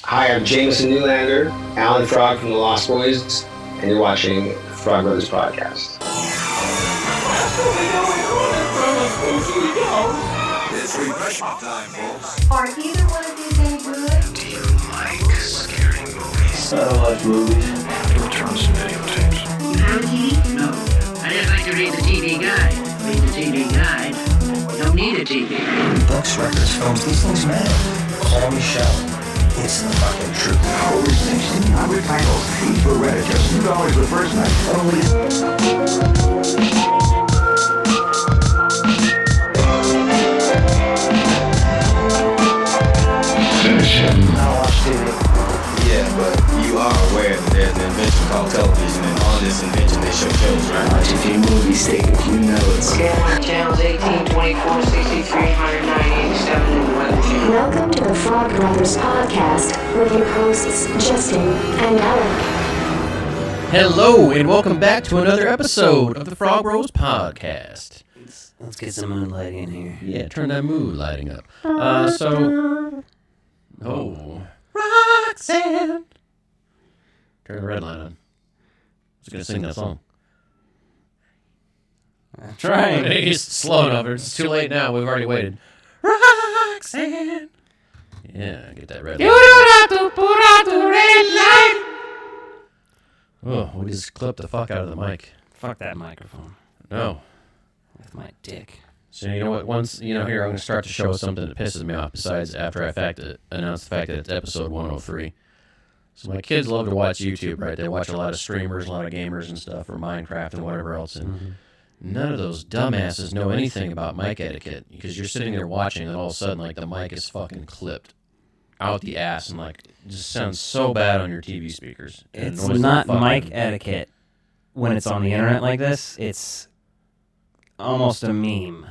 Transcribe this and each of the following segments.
Hi, I'm Jameson Newlander, Alan Frog from the Lost Boys, and you're watching Frog Brothers Podcast. It's refreshment time, folks. Are either one of these any good? Do you like scary movies? I don't watch movies. You return some videotapes. You have a TV? No. I just like to read the TV guide. Read the TV guide. You don't need a TV. Books, records, films, these things matter. Call me Shell. It's the fucking truth. Over 1,600 titles. Each for rent at just $2 the first night. Finish him. I don't watch TV. Yeah, but you are aware that there's an invention called television, and on this invention they show shows, right? Watch a few movies, take a few notes. Channels 18, 24, 63, 190, 87, and 11. Welcome to the Frog Brothers Podcast with your hosts, Justin and Alec. Hello, and welcome back to another episode of the Frog Bros Podcast. Let's get some moonlight in here. Yeah, turn that mood lighting up. Roxanne. Turn the red light on. I was going to sing that song. I'm trying. He's slow enough. It's too late now. We've already waited. Roxanne. Yeah, get that red light. You don't have to put out the red light. Oh, we just clipped the fuck out of the mic. Fuck that microphone. No. With my dick. So you know what? Once here, I'm going to start to show something that pisses me off. Besides, after I announce the fact that it's episode 103. So my kids love to watch YouTube, right? They watch a lot of streamers, a lot of gamers and stuff, or Minecraft and whatever else. And none of those dumbasses know anything about mic etiquette, because you're sitting there watching, and all of a sudden, like, the mic is fucking clipped out the ass, and like, it just sounds so bad on your TV speakers. It's not mic etiquette when it's on the internet like this. It's almost a meme.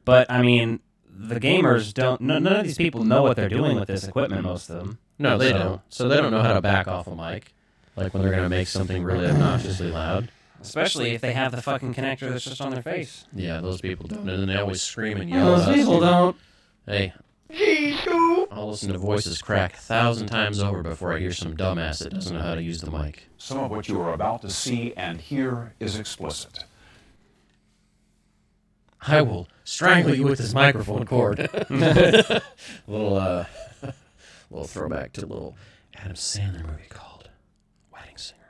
But, I mean, the gamers don't... None of these people know what they're doing with this equipment, most of them. No, they don't. So they don't know how to back off a mic, like when they're going to make something really obnoxiously loud. Especially if they have the fucking connector that's just on their face. Yeah, those people don't. And then they always scream and yell at us. Those people don't. Hey, I'll listen to voices crack 1,000 times over before I hear some dumbass that doesn't know how to use the mic. Some of what you are about to see and hear is explicit. I will strangle you with this microphone cord. little throwback to a little Adam Sandler movie called Wedding Singer.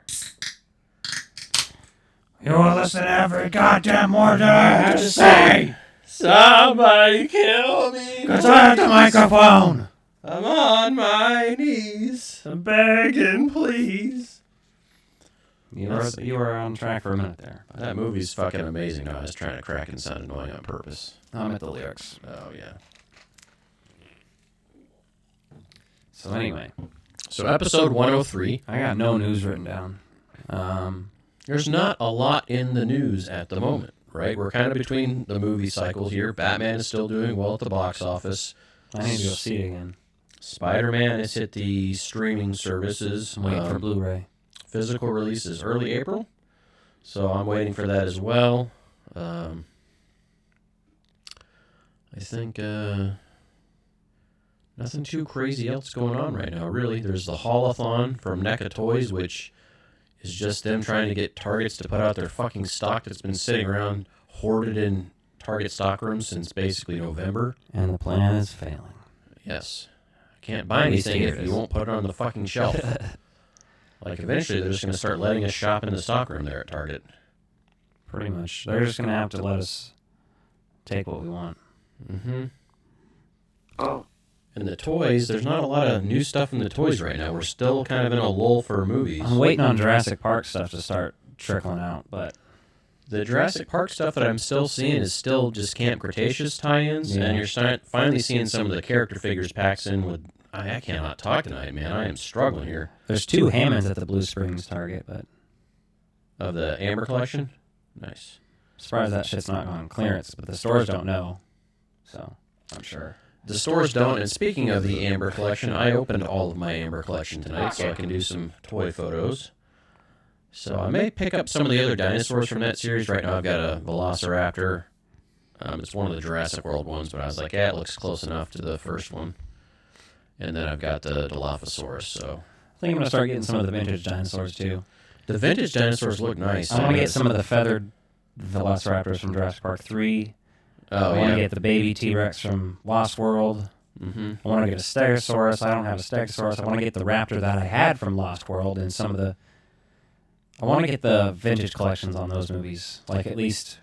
You will listen to every goddamn word that I have to say! Somebody kill me! Because I have the microphone! I'm on my knees. I'm begging, please. You were on track for a minute there. That movie's fucking amazing. No, I was trying to crack and sound annoying on purpose. I'm at the lyrics. Oh, yeah. So anyway. So episode 103. I got no news written down. There's not a lot in the news at the moment, right? We're kind of between the movie cycles here. Batman is still doing well at the box office. I need to go see it again. Spider-Man has hit the streaming services. I'm waiting for Blu-ray. Physical release is early April, so I'm waiting for that as well. I think nothing too crazy else going on right now, really. There's the Haul-a-thon from NECA Toys, which is just them trying to get Targets to put out their fucking stock that's been sitting around hoarded in Target stockrooms since basically November. And the plan is failing. Yes. I can't buy anything if you won't put it on the fucking shelf. Like, eventually, they're just going to start letting us shop in the stockroom there at Target. Pretty much. They're just going to have to let us take what we want. Mm-hmm. Oh. And the toys, there's not a lot of new stuff in the toys right now. We're still kind of in a lull for movies. I'm waiting on Jurassic Park stuff to start trickling out, but... The Jurassic Park stuff that I'm still seeing is still just Camp Cretaceous tie-ins, and you're finally seeing some of the character figures packs in with... I cannot talk tonight, man. I am struggling here. There's 2 Hammonds at the Blue Springs Target, but... Of the Amber Collection? Nice. Surprised that shit's not on clearance, but the stores don't know. So, I'm sure. The stores don't, and speaking of the Amber Collection, I opened all of my Amber Collection tonight, so I can do some toy photos. So I may pick up some of the other dinosaurs from that series. Right now I've got a Velociraptor. It's one of the Jurassic World ones, but I was like, yeah, it looks close enough to the first one. And then I've got the Dilophosaurus, so... I think I'm going to start getting some of the vintage dinosaurs, too. The vintage dinosaurs look nice. I want to get some of the feathered velociraptors from Jurassic Park 3. I want to get the baby T-Rex from Lost World. Mm-hmm. I want to get a Stegosaurus. I don't have a Stegosaurus. I want to get the raptor that I had from Lost World and some of the... I want to get the vintage collections on those movies. Like, at least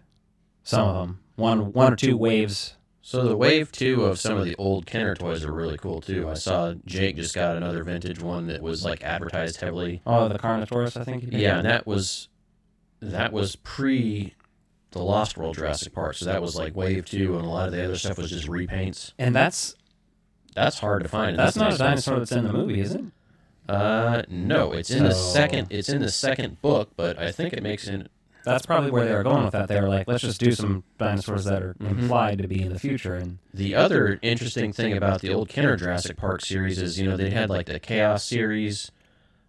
some of them. One or two waves. So the wave 2 of some of the old Kenner toys are really cool, too. I saw Jake just got another vintage one that was, like, advertised heavily. Oh, the Carnotaurus, I think? Yeah, and that was pre the Lost World Jurassic Park, so that was, like, wave 2, and a lot of the other stuff was just repaints. And that's hard to find. That's not a dinosaur that's in the movie, is it? No, it's in the second book, but I think it makes it... That's probably where they were going with that. They were like, let's just do some dinosaurs that are implied to be in the future. And the other interesting thing about the old Kenner Jurassic Park series is, they had like the Chaos series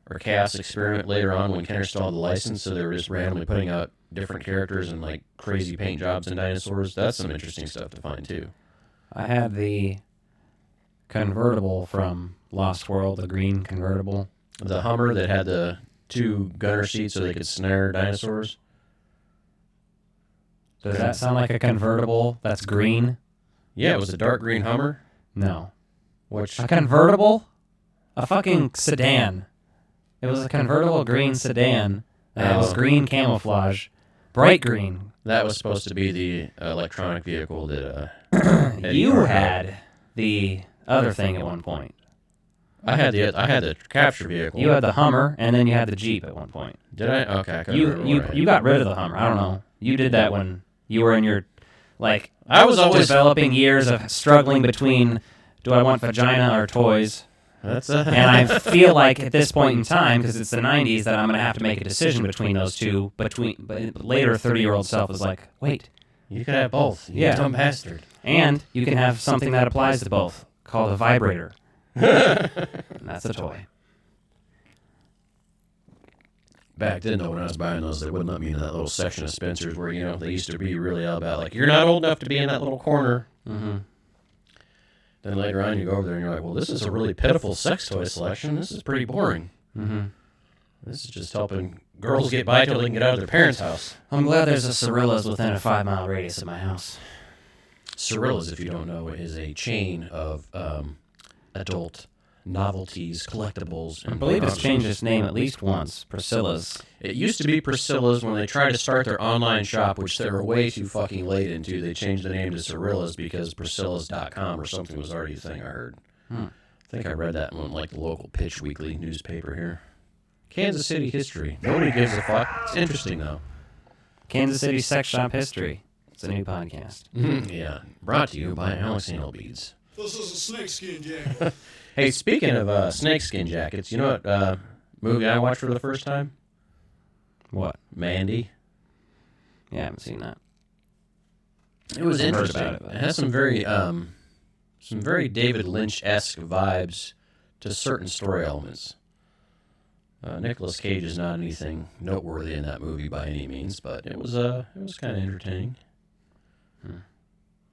or Chaos Experiment later on when Kenner still had the license, so they were just randomly putting out different characters and like crazy paint jobs and dinosaurs. That's some interesting stuff to find too. I had the convertible from Lost World, the green convertible. The Hummer that had the 2 gunner seats so they could snare dinosaurs. Does that sound like a convertible that's green? Yeah, it was a dark green Hummer. No. Which a convertible? A fucking sedan. It was a convertible green sedan that was green camouflage. Bright green. That was supposed to be the electronic vehicle that you had the other thing at one point. I had the capture vehicle. You had the Hummer, and then you had the Jeep at one point. Did I? Okay. You got rid of the Hummer. I don't know. You did that when you were in your, like, I was always developing years of struggling between, do I want vagina or toys? And I feel like at this point in time, because it's the 90s, that I'm going to have to make a decision between those two. But later, 30-year-old self is like, wait. You can have both. You dumb bastard. And you can have something that applies to both, called a vibrator. And that's a toy. Back then, though, when I was buying those, they wouldn't let me in that little section of Spencer's where, they used to be really all about, like, you're not old enough to be in that little corner. Mm-hmm. Then later on, you go over there and you're like, well, this is a really pitiful sex toy selection. This is pretty boring. Mm-hmm. This is just helping girls get by till they can get out of their parents' house. I'm glad there's a Cirillas within a 5-mile radius of my house. Cirillas, if you don't know, is a chain of adult novelties, collectibles. I believe it's changed its name at least once. Priscilla's. It used to be Priscilla's. When they tried to start their online shop, which they were way too fucking late into, they changed the name to Cirilla's because Priscilla's.com or something was already a thing, I heard. I think I read that in like the local Pitch Weekly newspaper here. Kansas City history. Nobody gives a fuck. It's interesting, though. Kansas City sex shop history. It's a new podcast. Yeah. Brought to you by Alex Anal Beads. This is a snakeskin jacket. Hey, speaking of snakeskin jackets, you know what movie I watched for the first time? What? Mandy. Yeah, I haven't seen that. It was interesting. About it has some very David Lynch-esque vibes to certain story elements. Nicolas Cage is not anything noteworthy in that movie by any means, but it was kind of entertaining.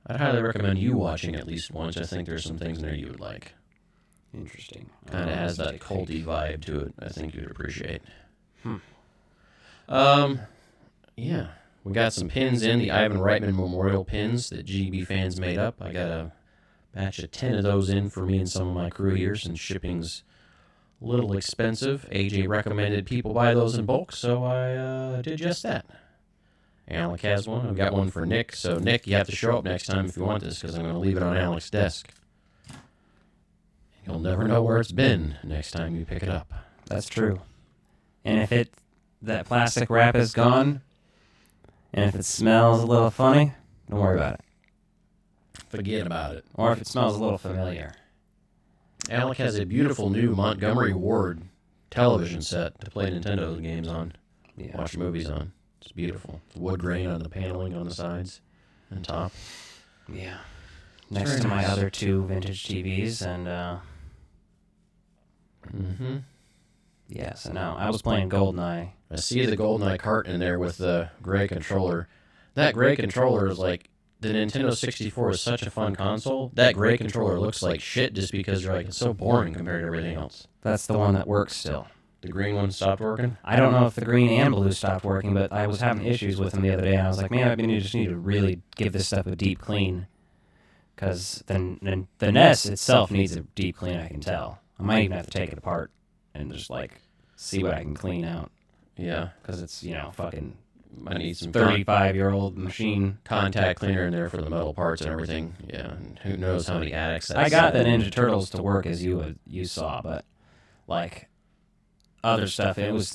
I'd highly recommend you watching at least once. I think there's some things in there you would like. Interesting. Kind of has that culty vibe to it. I think you'd appreciate. Yeah. We got some pins in, the Ivan Reitman Memorial pins that GB fans made up. I got a batch of 10 of those in for me and some of my crew here, since shipping's a little expensive. AJ recommended people buy those in bulk, so I did just that. Alec has one. I've got one for Nick. So, Nick, you have to show up next time if you want this, because I'm going to leave it on Alec's desk. You'll never know where it's been next time you pick it up. That's true. And if that plastic wrap is gone, and if it smells a little funny, don't worry about it. Forget about it. Or if it smells a little familiar. Alec has a beautiful new Montgomery Ward television set to play Nintendo games on, watch movies on. It's beautiful. Wood grain on the paneling on the sides and top. Yeah. Next to my other 2 vintage TVs, and yeah, so now I was playing GoldenEye. I see the GoldenEye cart in there with the gray controller. That gray controller is like the Nintendo 64 is such a fun console. That gray controller looks like shit just because you're like, it's so boring compared to everything else. That's the one that works still. The green one stopped working? I don't know if the green and blue stopped working, but I was having issues with them the other day, and I was like, man, I just need to really give this stuff a deep clean. Because the NES itself needs a deep clean, I can tell. I might even have to take it apart and just, like, see what I can clean out. Yeah. Because it's, fucking... I need some 35-year-old machine. Contact cleaner in there for the metal parts and everything. Yeah, and who knows how many addicts that's... I got the Ninja Turtles to work as you saw, but, like, other stuff, it was,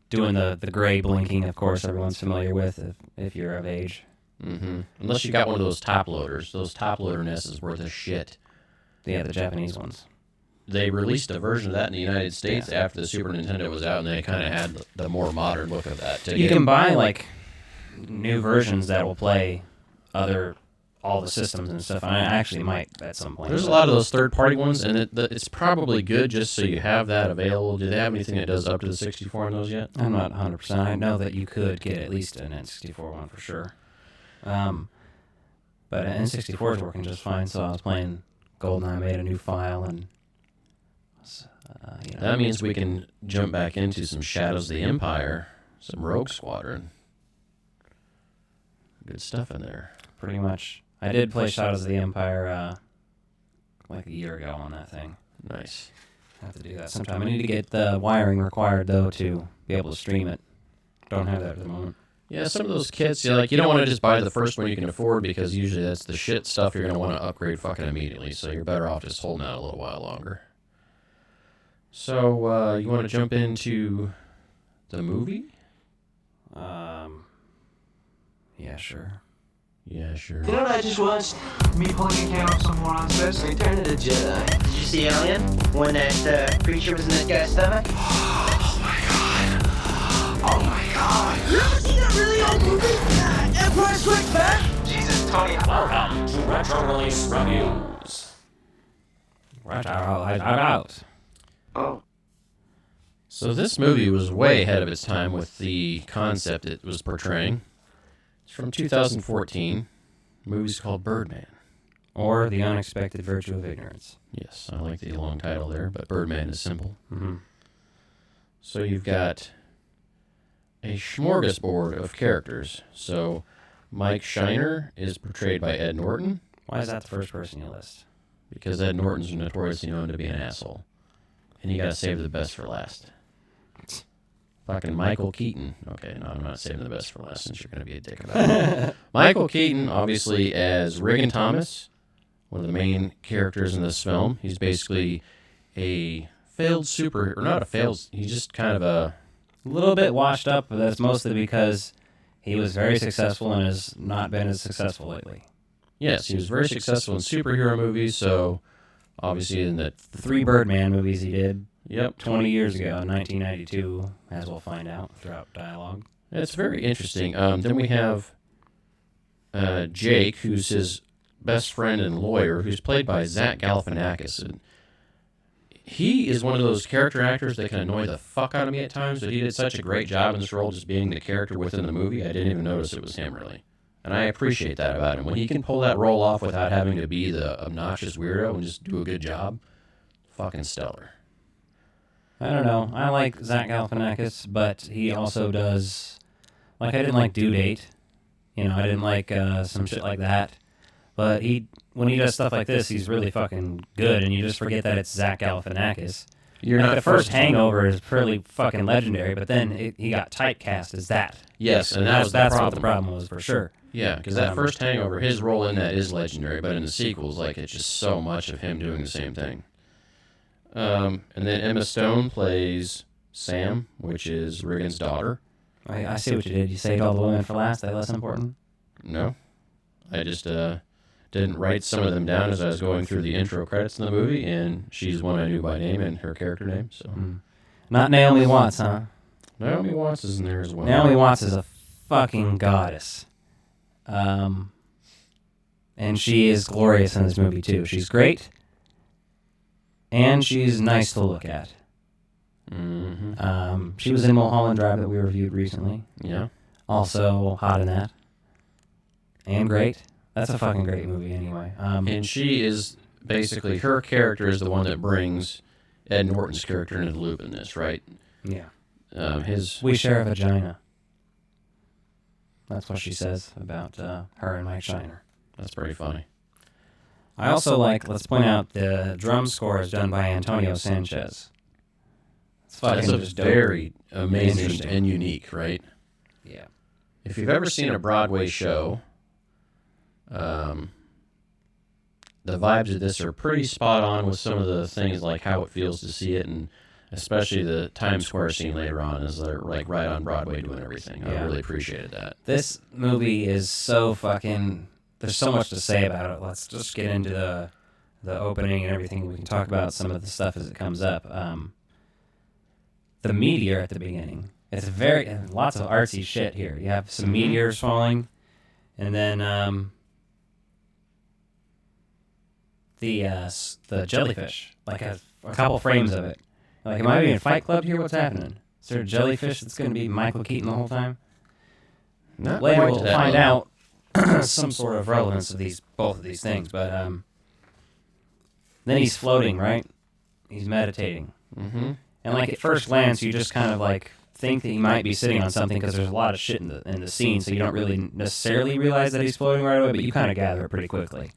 doing the gray blinking, of course, everyone's familiar with if you're of age. Mm-hmm. Unless you got one of those top loaders. Those top loader NESs worth of shit. Yeah, the Japanese ones. They released a version of that in the United States after the Super Nintendo was out, and they kind of had the more modern look of that. You can buy, like, new versions that will play all the systems and stuff. I actually might at some point. There's a lot of those third-party ones, and it's probably good just so you have that available. Do they have anything that does up to the 64 on those yet? I'm not 100%. I know that you could get at least an N64 one for sure. But N64 is working just fine, so I was playing GoldenEye, made a new file, and... That means we can jump back into some Shadows of the Empire, some Rogue Squadron. Good stuff in there. Pretty much. I did play Shadows of the Empire like a year ago on that thing. Nice. I have to do that sometime. I need to get the wiring required, though, to be able to stream it. Don't have that at the moment. Yeah, some of those kits, you don't want to just buy the first one you can afford because usually that's the shit stuff you're going to want to upgrade fucking immediately, so you're better off just holding out a little while longer. So, you want to jump into the movie? Yeah, sure. Yeah, sure. You know what I just watched? Me pulling a can off some moron's chest, Return of the Jedi. Did you see Alien? When that creature was in that guy's stomach? Oh my god. Oh my god. You ever seen that really old movie? Empire Strikes Back? Jesus, Tony. Welcome to Retro Release Reviews. Out. Oh. So this movie was way ahead of its time with the concept it was portraying. It's from 2014. The movie's called Birdman. Or The Unexpected Virtue of Ignorance. Yes, I like the long title there, but Birdman is simple. Mm-hmm. So you've got a smorgasbord of characters. So Mike Shiner is portrayed by Ed Norton. Why is that the first person you list? Because Ed Norton's notoriously known to be an asshole. And you gotta save the best for last. Fucking Michael Keaton. Okay, no, I'm not saving the best for last since you're gonna be a dick about it. Michael Keaton, obviously, as Regan Thomas, one of the main characters in this film. He's basically a failed he's just kind of a little bit washed up, but that's mostly because he was very successful and has not been as successful lately. Yes, he was very successful in superhero movies, so obviously in the 3 Birdman movies he did. Yep. 20 years ago, in 1992, as we'll find out throughout dialogue. It's very interesting. Then we have Jake, who's his best friend and lawyer, who's played by Zach Galifianakis. And he is one of those character actors that can annoy the fuck out of me at times, but he did such a great job in this role just being the character within the movie, I didn't even notice it was him, really. And I appreciate that about him. When he can pull that role off without having to be the obnoxious weirdo and just do a good job, fucking stellar. I don't know. I like Zach Galifianakis, but he also does... Like, I didn't like Due Date. I didn't like some shit like that. But when he does stuff like this, he's really fucking good, and you just forget that it's Zach Galifianakis. The first Hangover is pretty fucking legendary, but then he got typecast as that. Yes, and that's what the problem was, for sure. Yeah, because that first Hangover, his role in that is legendary, but in the sequels, it's just so much of him doing the same thing. And then Emma Stone plays Sam, which is Regan's daughter. I see what you did. You saved all the women for last. Are they less important? No. I just didn't write some of them down as I was going through the intro credits in the movie, and she's one I knew by name and her character name. So, Not Naomi Watts, huh? Naomi Watts is in there as well. Naomi Watts is a fucking goddess. And she is glorious in this movie, too. She's great. And she's nice to look at. Mm-hmm. She was in Mulholland Drive that we reviewed recently. Yeah. Also hot in that. And great. That's a fucking great movie anyway. And she is basically, her character is the one that brings Ed Norton's character into the loop in this, right? Yeah. We share a vagina. That's what she says about her and Mike Shiner. That's pretty funny. I also let's point out, the drum score is done by Antonio Sanchez. That's a very amazing and unique, right? Yeah. If you've ever seen a Broadway show, the vibes of this are pretty spot on with some of the things like how it feels to see it, and especially the Times Square scene later on as they're like right on Broadway doing everything. I really appreciated that. This movie is so fucking... There's so much to say about it. Let's just get into the opening and everything. We can talk about some of the stuff as it comes up. The meteor at the beginning. It's lots of artsy shit here. You have some meteors falling, and then the jellyfish. Like a couple frames of it. Like, am I being Fight Club here? What's happening? Is there a jellyfish that's going to be Michael Keaton the whole time? Later we'll find out some sort of relevance of both of these things, but then he's floating, right? He's meditating. Mm-hmm. And like at first glance, you just kind of like think that he might be sitting on something because there's a lot of shit in the scene, so you don't really necessarily realize that he's floating right away, but you kind of gather it pretty quickly.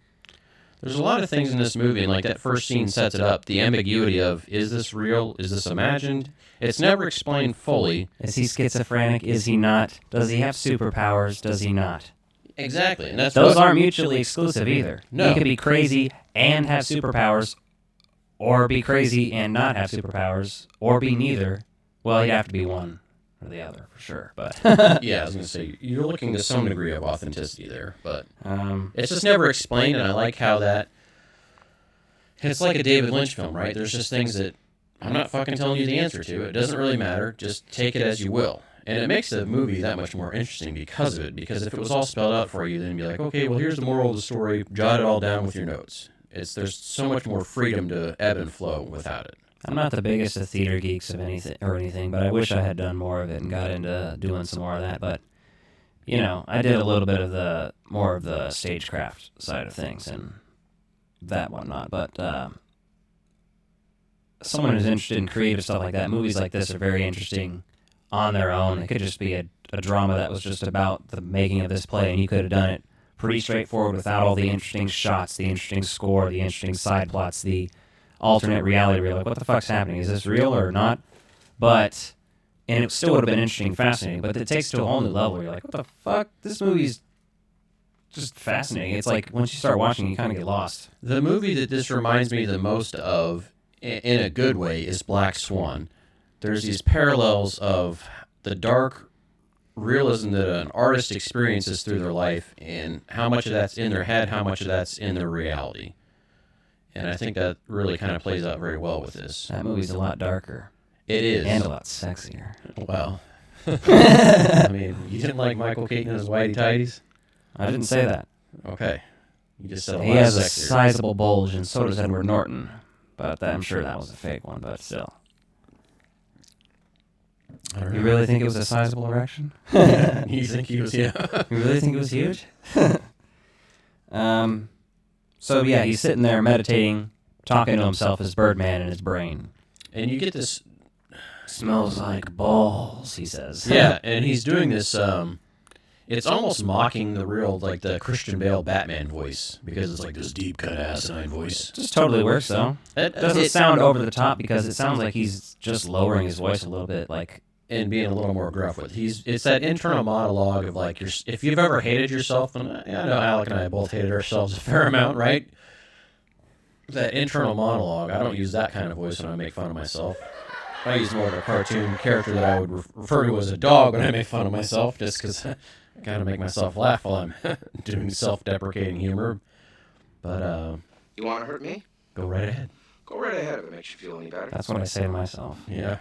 There's a lot of things in this movie, and like that first scene sets it up, the ambiguity of, is this real? Is this imagined? It's never explained fully. Is he schizophrenic? Is he not? Does he have superpowers? Does he not? Exactly. And those aren't mutually exclusive either. No. He could be crazy and have superpowers, or be crazy and not have superpowers, or be neither. Well, he'd have to be one or the other for sure. But yeah, I was going to say, you're looking to some degree of authenticity there, but it's just never explained, and I like how that... It's like a David Lynch film, right? There's just things that I'm not fucking telling you the answer to. It doesn't really matter. Just take it as you will. And it makes the movie that much more interesting because of it. Because if it was all spelled out for you, then you'd be like, okay, well, here's the moral of the story. Jot it all down with your notes. There's so much more freedom to ebb and flow without it. I'm not the biggest of theater geeks of anything, but I wish I had done more of it and got into doing some more of that. But you know, I did a little bit of more of the stagecraft side of things and that whatnot. But someone who's interested in creative stuff like that, movies like this are very interesting on their own. It could just be a drama that was just about the making of this play, and you could have done it pretty straightforward without all the interesting shots, the interesting score, the interesting side plots, the alternate reality. We're like, what the fuck's happening? Is this real or not? And it still would have been interesting, fascinating, but it takes it to a whole new level. You're like, what the fuck? This movie's just fascinating. It's like, once you start watching, you kind of get lost. The movie that this reminds me the most of, in a good way, is Black Swan. There's these parallels of the dark realism that an artist experiences through their life, and how much of that's in their head, how much of that's in their reality. And I think that really kind of plays out very well with this. That movie's a lot darker. It is. And a lot sexier. Well, I mean, you didn't like Michael Keaton and his whitey tighties? I didn't say that. Okay. You just said a lot He has sexier. a sizable bulge, and so does Edward Norton. But I'm sure that was a fake one, but still. You really think it was a sizable erection? You think he was, yeah. You really think it was huge? So yeah, he's sitting there meditating, talking to himself as Birdman in his brain. And you get this... Smells like balls, he says. Yeah, and he's doing this, it's almost mocking the real, like, the Christian Bale Batman voice, because it's like this deep kind of asinine voice. It just totally works, though. It doesn't sound over the top, because it sounds like he's just lowering his voice a little bit, like... And being a little more gruff with. It's that internal monologue of, like, if you've ever hated yourself, and I know Alec and I both hated ourselves a fair amount, right? That internal monologue, I don't use that kind of voice when I make fun of myself. I use more of a cartoon character that I would refer to as a dog when I make fun of myself, just because I gotta make myself laugh while I'm doing self-deprecating humor. But, You want to hurt me? Go right ahead. Go right ahead if it makes you feel any better. That's what I say to myself. Yeah.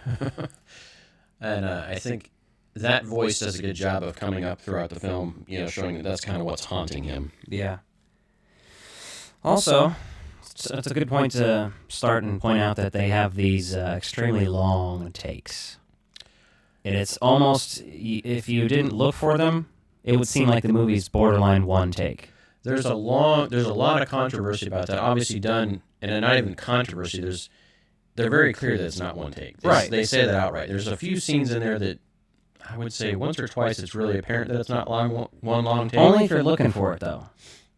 And I think that voice does a good job of coming up throughout the film, you know, showing that that's kind of what's haunting him. Yeah. Also, it's a good point to start and point out that they have these extremely long takes. And it's almost, if you didn't look for them, it would seem like the movie's borderline one take. there's a lot of controversy about that. Obviously done, and not even controversy. They're very clear that it's not one take. They say that outright. There's a few scenes in there that I would say once or twice it's really apparent that it's not one long take. Only if you're looking for it, though.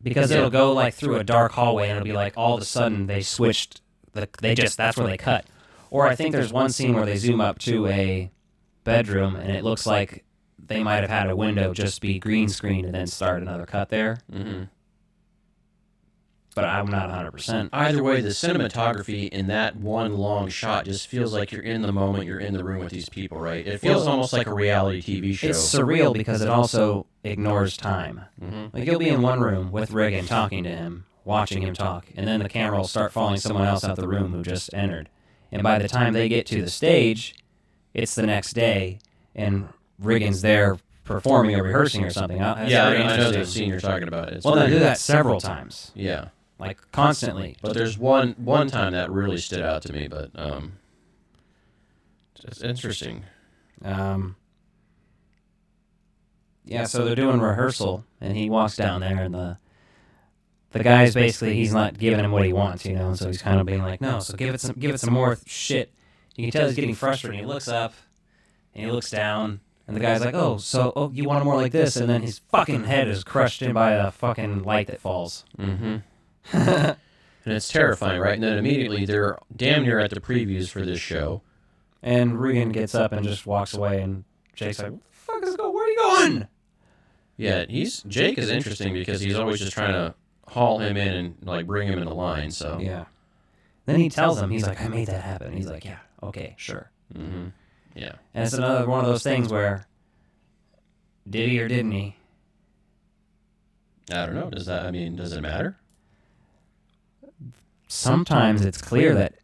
Because it'll go like through a dark hallway and it'll be like all of a sudden they switched, that's where they cut. Or I think there's one scene where they zoom up to a bedroom and it looks like they might have had a window just be green screen and then start another cut there. Mm-hmm. But I'm not 100%. Either way, the cinematography in that one long shot just feels like you're in the moment, you're in the room with these people, right? It feels almost like a reality TV show. It's surreal because it also ignores time. Mm-hmm. Like you'll be in one room with Regan talking to him, watching him talk, and then the camera will start following someone else out the room who just entered. And by the time they get to the stage, it's the next day, and Regan's there performing or rehearsing or something. I know the scene you're talking about. They do that several times. Yeah. Like constantly. But there's one time that really stood out to me, but it's interesting. So they're doing rehearsal, and he walks down there, and the guy's basically, he's not giving him what he wants, and so he's kind of being like, no, so give it some more shit. You can tell he's getting frustrated. He looks up, and he looks down, and the guy's like, oh, you want it more like this, and then his fucking head is crushed in by a fucking light that falls. Mm-hmm. And it's terrifying, right? And then immediately they're damn near at the previews for this show. And Regan gets up and just walks away, and Jake's like, what the fuck is going? Where are you going? Yeah, Jake is interesting because he's always just trying to haul him in and like bring him into line. So yeah. Then he tells him, he's like, I made that happen. And he's like, yeah, okay, sure. Mm-hmm. Yeah. And it's another one of those things where, did he or didn't he? I don't know. Does it matter? Sometimes it's clear that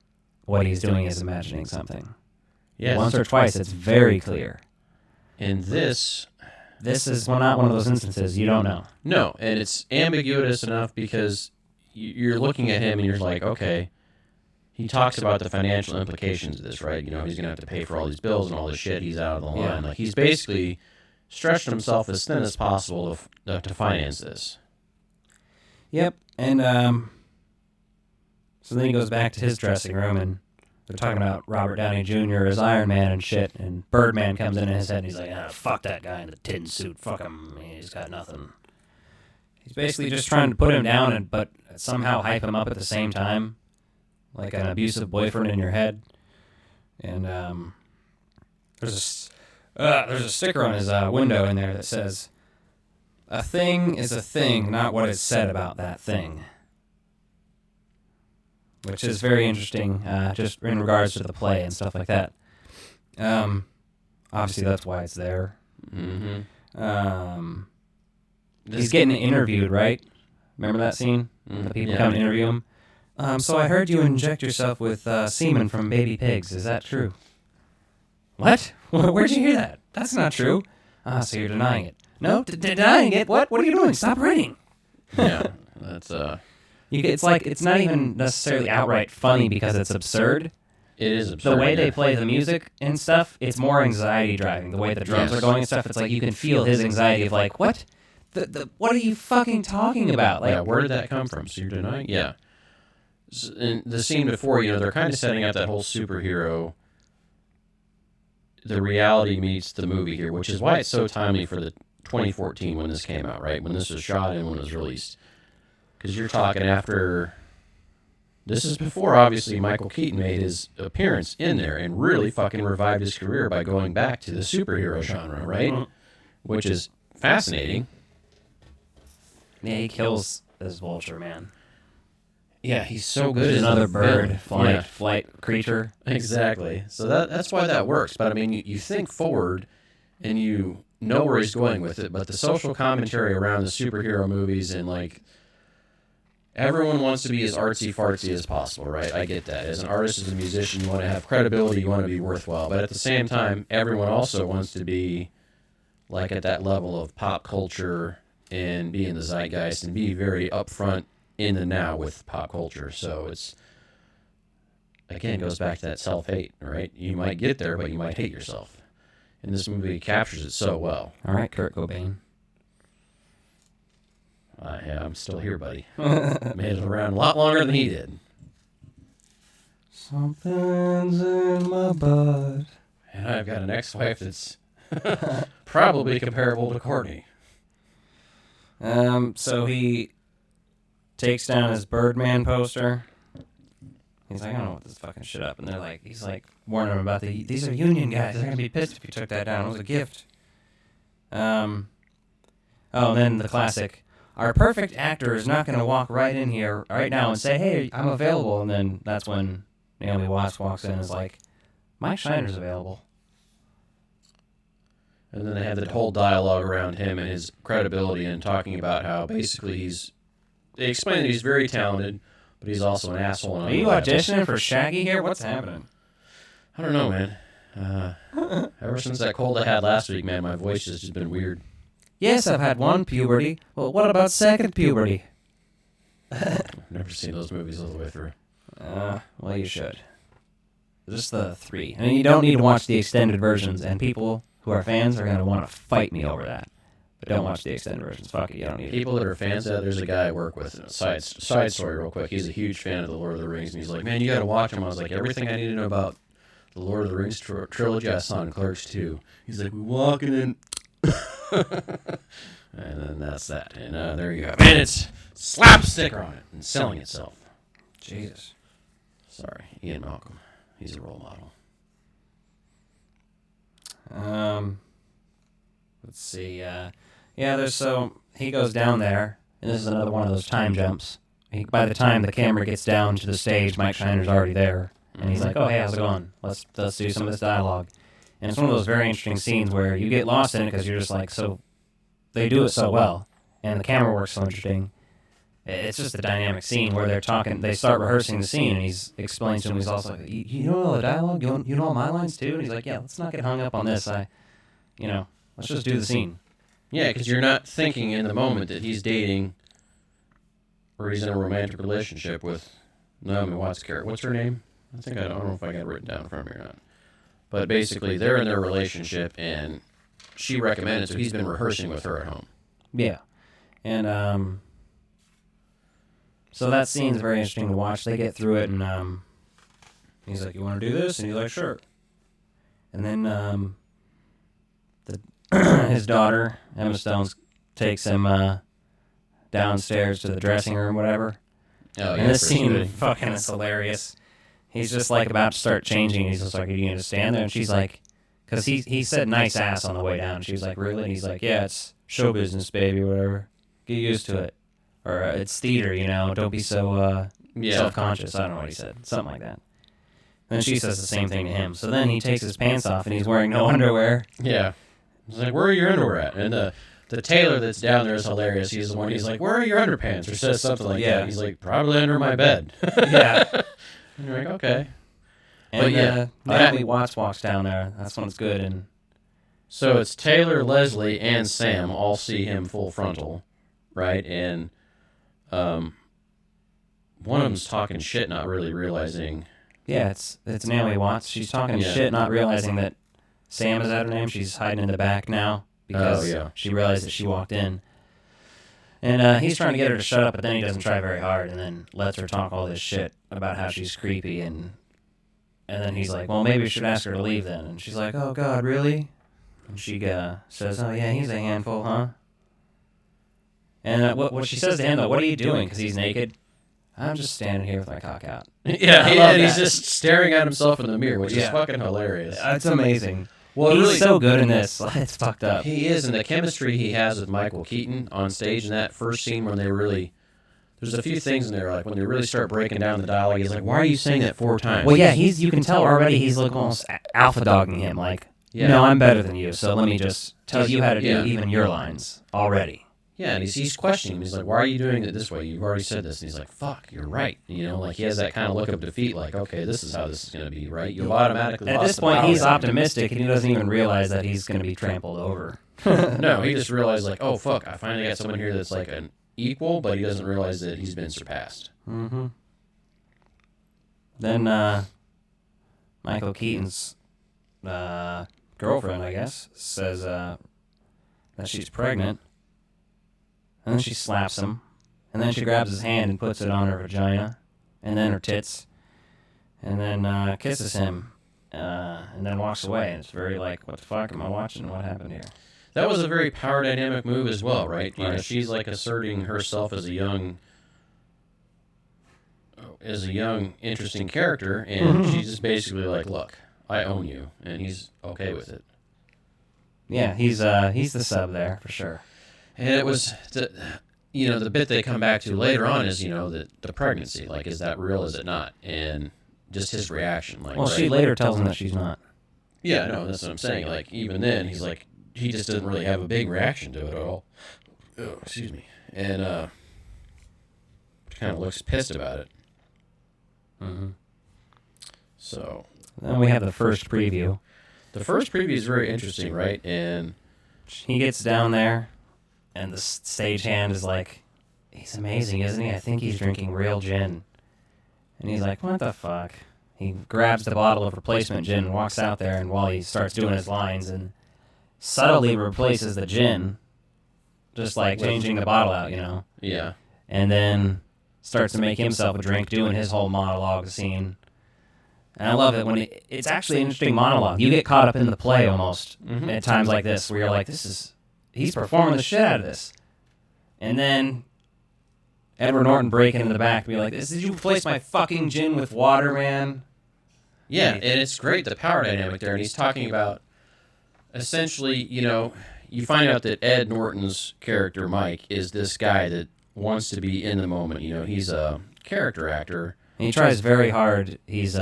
what he's doing is imagining something. Yes. Once or twice, it's very clear. And this is not one of those instances. You don't know. No, and it's ambiguous enough because you're looking at him and you're like, okay, he talks about the financial implications of this, right? He's going to have to pay for all these bills and all this shit. He's out of the line. Yeah. Like he's basically stretched himself as thin as possible to finance this. Yep, and so then he goes back to his dressing room, and they're talking about Robert Downey Jr. as Iron Man and shit, and Birdman comes in his head, and he's like, fuck that guy in the tin suit, fuck him, he's got nothing. He's basically just trying to put him down, but somehow hype him up at the same time, like an abusive boyfriend in your head. And there's a sticker on his window in there that says, a thing is a thing, not what is said about that thing. Which is very interesting, just in regards to the play and stuff like that. Obviously, that's why it's there. Mm-hmm. He's getting interviewed, right? Remember that scene? Mm-hmm. The people come to interview him. So I heard you inject yourself with semen from baby pigs. Is that true? What? Where'd you hear that? That's not true. So you're denying it. No, denying it? What? What are you doing? Stop writing. Yeah, that's It's like, it's not even necessarily outright funny because it's absurd. It is absurd. The way they play the music and stuff, it's more anxiety driving. The way the drums are going and stuff, it's like you can feel his anxiety of like, what? What are you fucking talking about? Like, where did that come from? So you're denying? Yeah. In the scene before, they're kind of setting up that whole superhero, the reality meets the movie here, which is why it's so timely for the 2014 when this came out, right? When this was shot and when it was released. Because you're talking after... This is before, obviously, Michael Keaton made his appearance in there and really fucking revived his career by going back to the superhero genre, right? Mm-hmm. Which is fascinating. Yeah, he kills this vulture, man. Yeah, he's so good. Another bird, flight creature. Exactly. So that's why that works. But, I mean, you think forward and you know where he's going with it, but the social commentary around the superhero movies and, like... Everyone wants to be as artsy-fartsy as possible, right? I get that. As an artist, as a musician, you want to have credibility, you want to be worthwhile. But at the same time, everyone also wants to be, like, at that level of pop culture and be in the zeitgeist and be very upfront in the now with pop culture. So it's, again, goes back to that self-hate, right? You might get there, but you might hate yourself. And this movie captures it so well. All right, Kurt Cobain. Yeah, I'm still here, buddy. Made it around a lot longer than he did. Something's in my butt. And I've got an ex-wife that's probably comparable to Courtney. So he takes down his Birdman poster. He's like, I don't know what this fucking shit up. And they're like, he's like, warning him about these are union guys. They're going to be pissed if you took that down. It was a gift. And then the classic, our perfect actor is not going to walk right in here right now and say, hey, I'm available. And then that's when Naomi Watts walks in and is like, Mike Shiner's available. And then they had that whole dialogue around him and his credibility and talking about how basically they explain that he's very talented, but he's also an asshole. Are you auditioning for Shaggy here? What's happening? I don't know, man. Ever since that cold I had last week, man, my voice has just been weird. Yes, I've had one puberty. Well, what about second puberty? I've never seen those movies all the way through. Well, you should. Just the 3. And you don't need to watch the extended versions, and people who are fans are going to want to fight me over that. But don't watch the extended versions. Fuck it, you don't need People that are fans of that, there's a guy I work with, side story real quick. He's a huge fan of The Lord of the Rings, and he's like, man, you got to watch them. I was like, everything I need to know about the Lord of the Rings trilogy, I saw in Clerks 2. He's like, we're walking in. And then that's that. And there you go. And it's slapstick on it and selling itself. Jesus. Sorry, Ian Malcolm. He's a role model. Let's see. He goes down there, and this is another one of those time jumps. By the time the camera gets down to the stage, Mike Shiner's already there, and he's like, "Oh, hey, how's it going? Let's do some of this dialogue." And it's one of those very interesting scenes where you get lost in it because you're just like, so they do it so well, and the camera works so interesting. It's just a dynamic scene where they're talking. They start rehearsing the scene, and he's explains to him. He's also like, "You know all the dialogue? You know all my lines too?" And he's like, "Yeah, let's not get hung up on this. Let's just do the scene." Yeah, because you're not thinking in the moment that he's dating or he's in a romantic relationship with Naomi Watts' character. What's her name? I don't know if I got it written down in front of me or not. But basically, they're in their relationship, and she recommended, so he's been rehearsing with her at home. Yeah, and so that scene's very interesting to watch. They get through it, and he's like, "You want to do this?" And he's like, "Sure." And then his daughter, Emma Stone, takes him downstairs to the dressing room, whatever. Oh, yeah, and this scene fucking is hilarious. He's just like about to start changing. He's just like, "Are you going to stand there?" And she's like, because he said nice ass on the way down. She was like, "Really?" And he's like, "Yeah, it's show business, baby, whatever. Get used to it. Or it's theater, don't be so self-conscious." I don't know what he said. Something like that. And then she says the same thing to him. So then he takes his pants off and he's wearing no underwear. Yeah. He's like, "Where are your underwear at?" And the tailor that's down there is hilarious. He's the one, he's like, "Where are your underpants?" Or says something like that. He's like, "Probably under my bed." Yeah. And you're like, okay. And Naomi Watts walks down there. That's when it's good. And so it's Taylor, Leslie, and Sam all see him full frontal, right? And one of them's talking shit, not really realizing. Yeah, it's Naomi Watts. She's talking shit, not realizing that Sam is that her name. She's hiding in the back now because she realized that she walked in. And he's trying to get her to shut up, but then he doesn't try very hard, and then lets her talk all this shit about how she's creepy, and then he's like, "Well, maybe we should ask her to leave then." And she's like, "Oh God, really?" And she says, "Oh yeah, he's a handful, huh?" And what she says to him though, "What are you doing?" Because he's naked. "I'm just standing here with my cock out." Yeah, he's just staring at himself in the mirror, which is fucking hilarious. It's amazing. Well, he's really so good in this. It's fucked up. He is, and the chemistry he has with Michael Keaton on stage in that first scene when they really... There's a few things in there, like when they really start breaking down the dialogue, he's like, "Why are you saying that 4 times?" Well, yeah, you can tell already he's like almost alpha dogging him, like, "No, I'm better than you, so let me just tell you how to do even your lines already." Yeah, and he's questioning him. He's like, "Why are you doing it this way? You've already said this." And he's like, "Fuck, you're right." Like he has that kind of look of defeat, like, okay, this is how this is going to be, right? You've automatically At this point, he's optimistic, and he doesn't even realize that he's going to be trampled over. No, he just realized, like, oh, fuck, I finally got someone here that's like an equal, but he doesn't realize that he's been surpassed. Mm-hmm. Then Michael Keaton's girlfriend, I guess, says that she's pregnant. And then she slaps him. And then she grabs his hand and puts it on her vagina. And then her tits. And then kisses him. And then walks away. And it's very like, what the fuck am I watching? What happened here? That was a very power dynamic move as well, right? You know, she's like asserting herself as a young, interesting character, and she's just basically like, look, I own you, and he's okay with it. Yeah, he's the sub there for sure. And it was, the bit they come back to later on is, the pregnancy. Like, is that real? Is it not? And just his reaction. Like, well, she later tells him that she's not. Yeah, no, that's what I'm saying. Like, even then, he's like, he just doesn't really have a big reaction to it at all. Oh, excuse me. And kind of looks pissed about it. Mm-hmm. So then we have the first preview. The first preview is very interesting, right? And he gets down there, and the stagehand is like, he's amazing, isn't he? I think he's drinking real gin. And he's like, what the fuck? He grabs the bottle of replacement gin and walks out there, and while he starts doing his lines, and subtly replaces the gin, just like changing the bottle out, Yeah. And then starts to make himself a drink, doing his whole monologue scene. And I love it when it's actually an interesting monologue. You get caught up in the play almost at times like this, where you're like, he's performing the shit out of this. And then Edward Norton breaking in the back, be like, did you replace my fucking gin with water, man? Yeah, and it's great, the power dynamic there. And he's talking about, essentially, you find out that Ed Norton's character, Mike, is this guy that wants to be in the moment. He's a character actor. And he tries very hard. He's,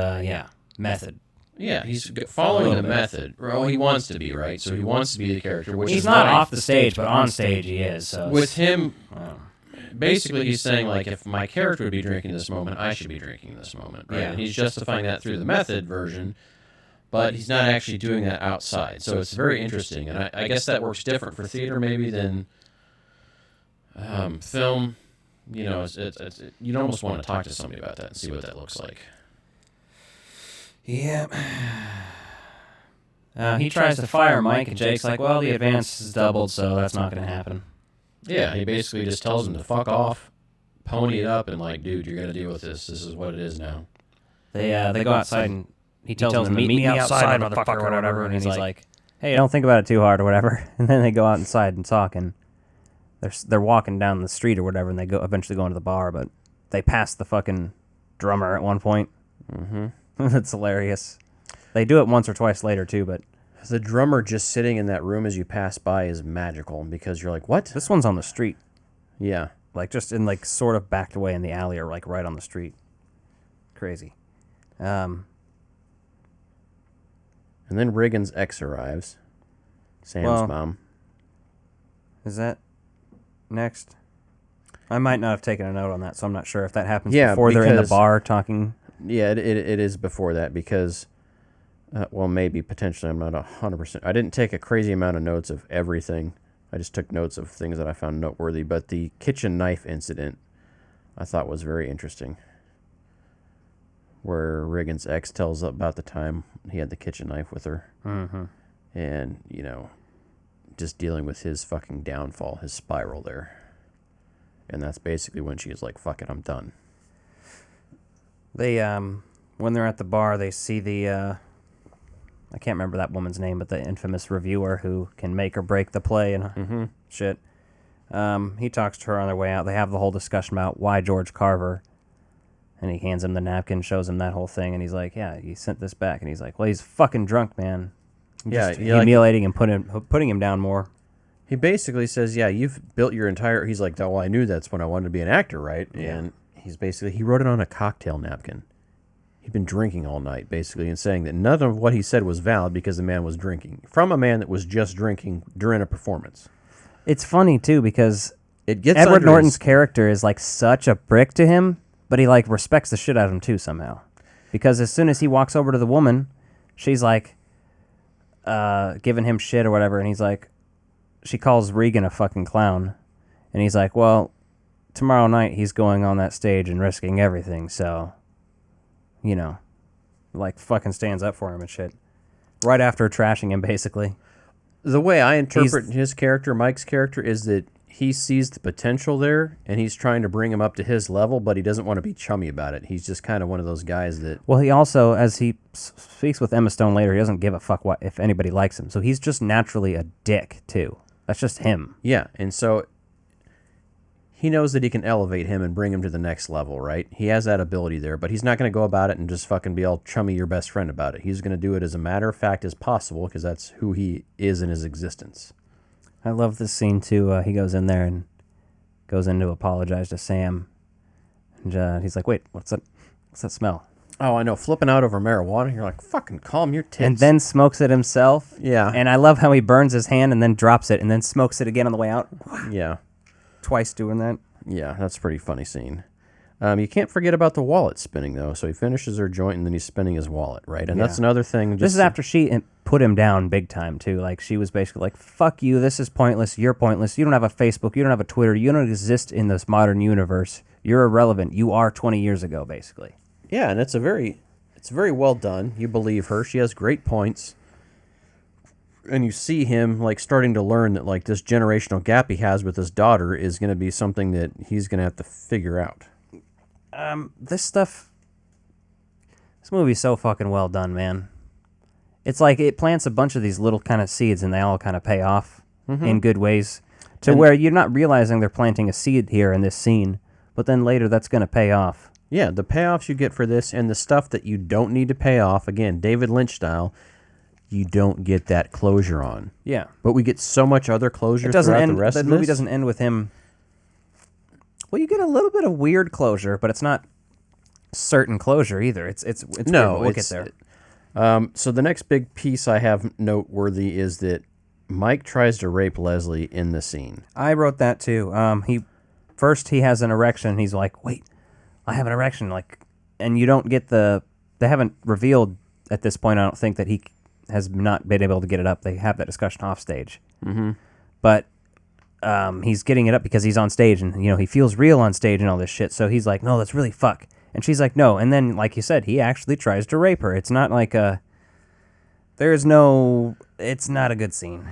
method. Yeah, he's following the method. Well, he wants to be, right? So he wants to be the character, which he's is not fine. off the stage, but on stage he is. So with him, basically he's saying, like, if my character would be drinking this moment, I should be drinking this moment, right? Yeah. And he's justifying that through the method version, but he's not actually doing that outside. So it's very interesting, and I guess that works different for theater maybe than film. You'd almost want to talk to somebody about that and see what that looks like. Yeah. He tries to fire Mike, and Jake's like, well, the advance is doubled, so that's not going to happen. Yeah, he basically just tells him to fuck off, pony it up, and like, dude, you're going to deal with this. This is what it is now. They go outside, and he tells them to meet me outside, motherfucker, or whatever, and he's like, hey, don't think about it too hard or whatever. And then they go out inside and talk, and they're walking down the street or whatever, and they eventually go into the bar, but they pass the fucking drummer at one point. Mm-hmm. That's hilarious. They do it once or twice later, too, but the drummer just sitting in that room as you pass by is magical, because you're like, what? This one's on the street. Yeah. Like, just in, like, sort of backed away in the alley or, like, right on the street. Crazy. And then Regan's ex arrives. Sam's mom. Is that next? I might not have taken a note on that, so I'm not sure if that happens before they're in the bar talking. Yeah, it is before that, because, maybe potentially I'm not 100%. I didn't take a crazy amount of notes of everything. I just took notes of things that I found noteworthy. But the kitchen knife incident I thought was very interesting, where Regan's ex tells about the time he had the kitchen knife with her. Mm-hmm. And, just dealing with his fucking downfall, his spiral there. And that's basically when she was like, fuck it, I'm done. They, when they're at the bar, they see the, I can't remember that woman's name, but the infamous reviewer who can make or break the play and shit. He talks to her on their way out. They have the whole discussion about why George Carver. And he hands him the napkin, shows him that whole thing, and he's like, yeah, he sent this back. And he's like, well, he's fucking drunk, man. Just humiliating and putting him down more. He basically says, yeah, you've built your entire... He's like, well, I knew that's when I wanted to be an actor, right? Yeah. And he wrote it on a cocktail napkin. He'd been drinking all night, basically, and saying that none of what he said was valid because the man was drinking. From a man that was just drinking during a performance. It's funny, too, because Edward Norton's character is like such a prick to him, but he like respects the shit out of him, too, somehow. Because as soon as he walks over to the woman, she's like giving him shit or whatever, and he's like, she calls Regan a fucking clown. And he's like, well, tomorrow night he's going on that stage and risking everything, so, like fucking stands up for him and shit. Right after trashing him, basically. The way I interpret his character, Mike's character, is that he sees the potential there, and he's trying to bring him up to his level, but he doesn't want to be chummy about it. He's just kind of one of those guys that... Well, he also, as he speaks with Emma Stone later, he doesn't give a fuck if anybody likes him. So he's just naturally a dick, too. That's just him. Yeah, and so he knows that he can elevate him and bring him to the next level, right? He has that ability there, but he's not going to go about it and just fucking be all chummy your best friend about it. He's going to do it as a matter of fact as possible, because that's who he is in his existence. I love this scene, too. He goes in there and goes in to apologize to Sam. And he's like, wait, what's that smell? Oh, I know. Flipping out over marijuana. You're like, fucking calm your tits. And then smokes it himself. Yeah. And I love how he burns his hand and then drops it and then smokes it again on the way out. Yeah. Twice doing that. Yeah, that's a pretty funny scene. You can't forget about the wallet spinning, though. So he finishes her joint, and then he's spinning his wallet, right? And that's another thing. This is after she put him down big time, too. Like, she was basically like, fuck you, this is pointless, you're pointless, you don't have a Facebook, you don't have a Twitter, you don't exist in this modern universe, you're irrelevant, you are 20 years ago, basically. Yeah, and it's very well done. You believe her. She has great points. And you see him, like, starting to learn that, like, this generational gap he has with his daughter is going to be something that he's going to have to figure out. This movie's so fucking well done, man. It's like it plants a bunch of these little kind of seeds, and they all kind of pay off in good ways, where you're not realizing they're planting a seed here in this scene, but then later that's going to pay off. Yeah, the payoffs you get for this, and the stuff that you don't need to pay off, again, David Lynch style, you don't get that closure on. Yeah. But we get so much other closure throughout the rest of this. The movie doesn't end with him. Well, you get a little bit of weird closure, but it's not certain closure either. It's no, weird. We'll get there. So the next big piece I have noteworthy is that Mike tries to rape Leslie in the scene. I wrote that too. He has an erection. He's like, wait, I have an erection. Like, and you don't get they haven't revealed at this point, I don't think, that he has not been able to get it up. They have that discussion off stage. Mm-hmm. But he's getting it up because he's on stage, and he feels real on stage and all this shit. So he's like, no, that's really fuck. And she's like, no. And then, like you said, he actually tries to rape her. It's not like it's not a good scene.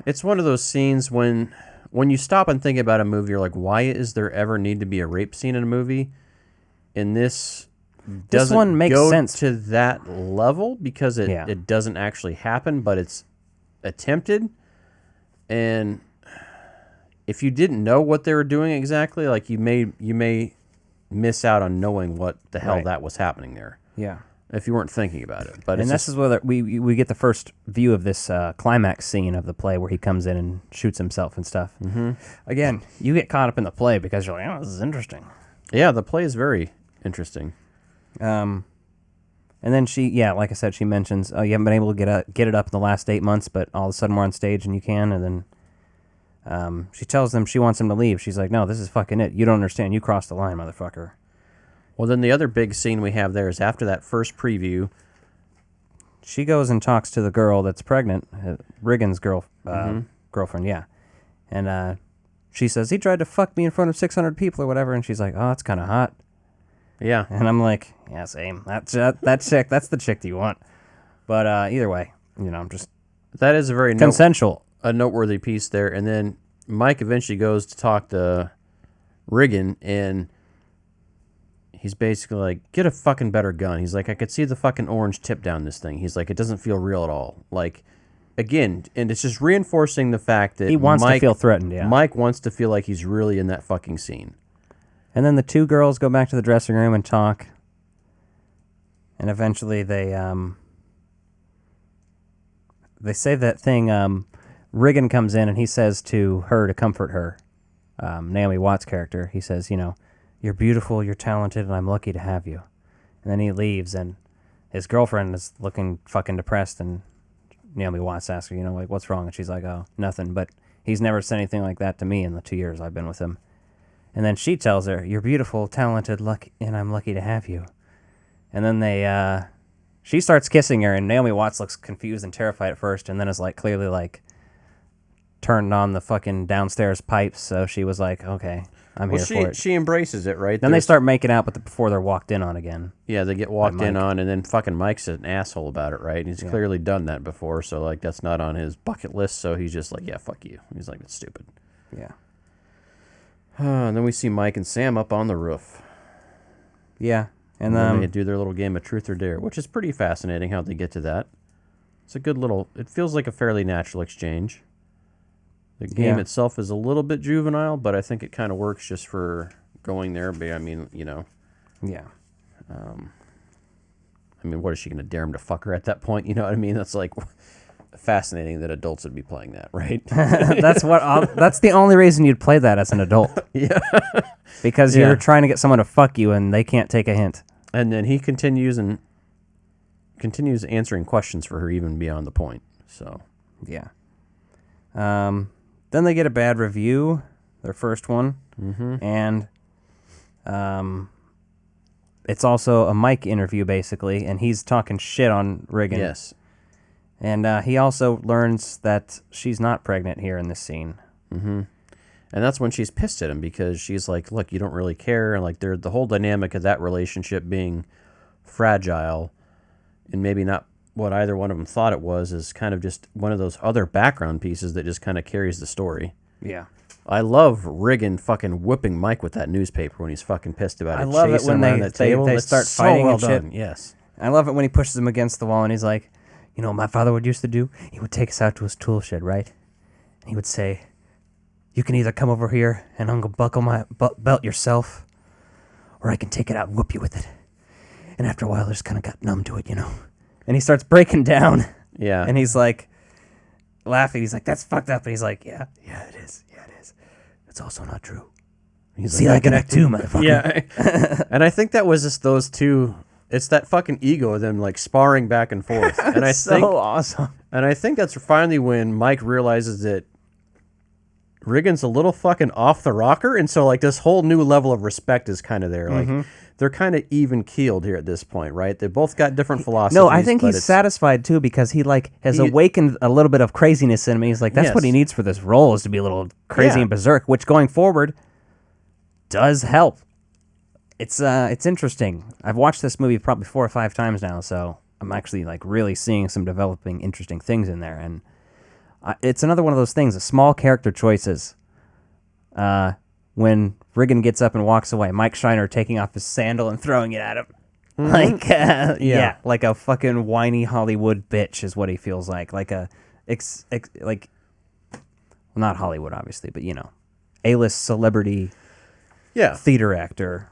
It's one of those scenes when you stop and think about a movie, you're like, why is there ever need to be a rape scene in a movie? And this doesn't one makes go sense to that level because it doesn't actually happen, but it's attempted. And if you didn't know what they were doing exactly, like you may miss out on knowing what the hell that was happening there. Yeah. If you weren't thinking about it. But this is where we get the first view of this climax scene of the play where he comes in and shoots himself and stuff. Mm-hmm. Again, you get caught up in the play because you're like, oh, this is interesting. Yeah, the play is very interesting. And then like I said, she mentions, oh, you haven't been able to get it up in the last 8 months, but all of a sudden we're on stage and you can. And then she tells them she wants him to leave. She's like, no, this is fucking it. You don't understand. You crossed the line, motherfucker. Well, then the other big scene we have there is after that first preview. She goes and talks to the girl that's pregnant, Riggins' girlfriend, yeah. And she says, he tried to fuck me in front of 600 people or whatever. And she's like, oh, that's kind of hot. Yeah. And I'm like, yeah, same. That chick, that's the chick that you want. But either way, I'm just... That is a very... consensual. A noteworthy piece there. And then Mike eventually goes to talk to Riggin, and he's basically like, get a fucking better gun. He's like, I could see the fucking orange tip down this thing. He's like, it doesn't feel real at all. Like, again, and it's just reinforcing the fact that he wants to feel threatened, yeah. Mike wants to feel like he's really in that fucking scene. And then the two girls go back to the dressing room and talk. And eventually they say that thing, Riggin comes in and he says to her to comfort her, Naomi Watts' character, he says, you're beautiful, you're talented, and I'm lucky to have you. And then he leaves, and his girlfriend is looking fucking depressed, and Naomi Watts asks her, like, what's wrong? And she's like, oh, nothing, but he's never said anything like that to me in the 2 years I've been with him. And then she tells her, you're beautiful, talented, and I'm lucky to have you. And then she starts kissing her, and Naomi Watts looks confused and terrified at first, and then is like clearly like turned on the fucking downstairs pipes. So she was like, okay, I'm here for it. She embraces it, right? Then they start making out, but before they're walked in on again. Yeah, they get walked in on, and then fucking Mike's an asshole about it, right? He's clearly done that before, so like that's not on his bucket list. So he's just like, yeah, fuck you. He's like, it's stupid. Yeah. And then we see Mike and Sam up on the roof. Yeah. And then they do their little game of truth or dare, which is pretty fascinating how they get to that. It's a good little... It feels like a fairly natural exchange. The game itself is a little bit juvenile, but I think it kind of works just for going there. But I mean, you know... Yeah. I mean, what is she going to dare him to fuck her at that point? You know what I mean? That's like fascinating that adults would be playing that, right? That's the only reason you'd play that as an adult. Yeah. Because you're trying to get someone to fuck you and they can't take a hint. And then he continues answering questions for her even beyond the point. So, yeah. Then they get a bad review, their first one. Mm-hmm. And it's also a Mike interview, basically, and he's talking shit on Riggin. Yes. And he also learns that she's not pregnant here in this scene. Mm-hmm. And that's when she's pissed at him because she's like, look, you don't really care. And like the whole dynamic of that relationship being fragile and maybe not what either one of them thought it was is kind of just one of those other background pieces that just kind of carries the story. Yeah. I love Riggin fucking whipping Mike with that newspaper when he's fucking pissed about it. I love it when they start fighting and shit. Yes. I love it when he pushes him against the wall and he's like, you know what my father would used to do? He would take us out to his tool shed, right? And he would say, you can either come over here and unbuckle my belt yourself, or I can take it out and whoop you with it. And after a while, I just kind of got numb to it, you know? And he starts breaking down. Yeah. And he's like, laughing. He's like, that's fucked up. And he's like, yeah, it is. Yeah, it is. It's also not true. He's See, like an act too, motherfucker. Yeah. And I think that was just those two. It's that fucking ego of them like sparring back and forth. And I think so awesome. And I think that's finally when Mike realizes that Riggin's a little fucking off the rocker, and so like this whole new level of respect is kind of there. Like they're kind of even keeled here at this point, right? They both got different philosophies. No, I think he's satisfied too because he like has awakened a little bit of craziness in him. He's like, that's what he needs for this role is to be a little crazy and berserk, which going forward does help. It's interesting. I've watched this movie probably 4 or 5 times now, so I'm actually like really seeing some developing interesting things in there, and it's another one of those things, the small character choices. When Riggin gets up and walks away, Mike Shiner taking off his sandal and throwing it at him. Like, yeah, like a fucking whiny Hollywood bitch is what he feels like. Like a, well, not Hollywood, obviously, but you know, A-list celebrity theater actor.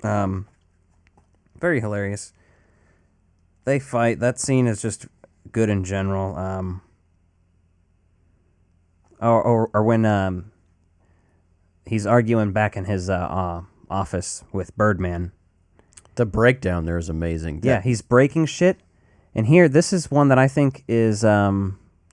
Very hilarious. They fight. That scene is just good in general. Or when he's arguing back in his office with Birdman. The breakdown there is amazing. Yeah, he's breaking shit. And here, this is one that I think is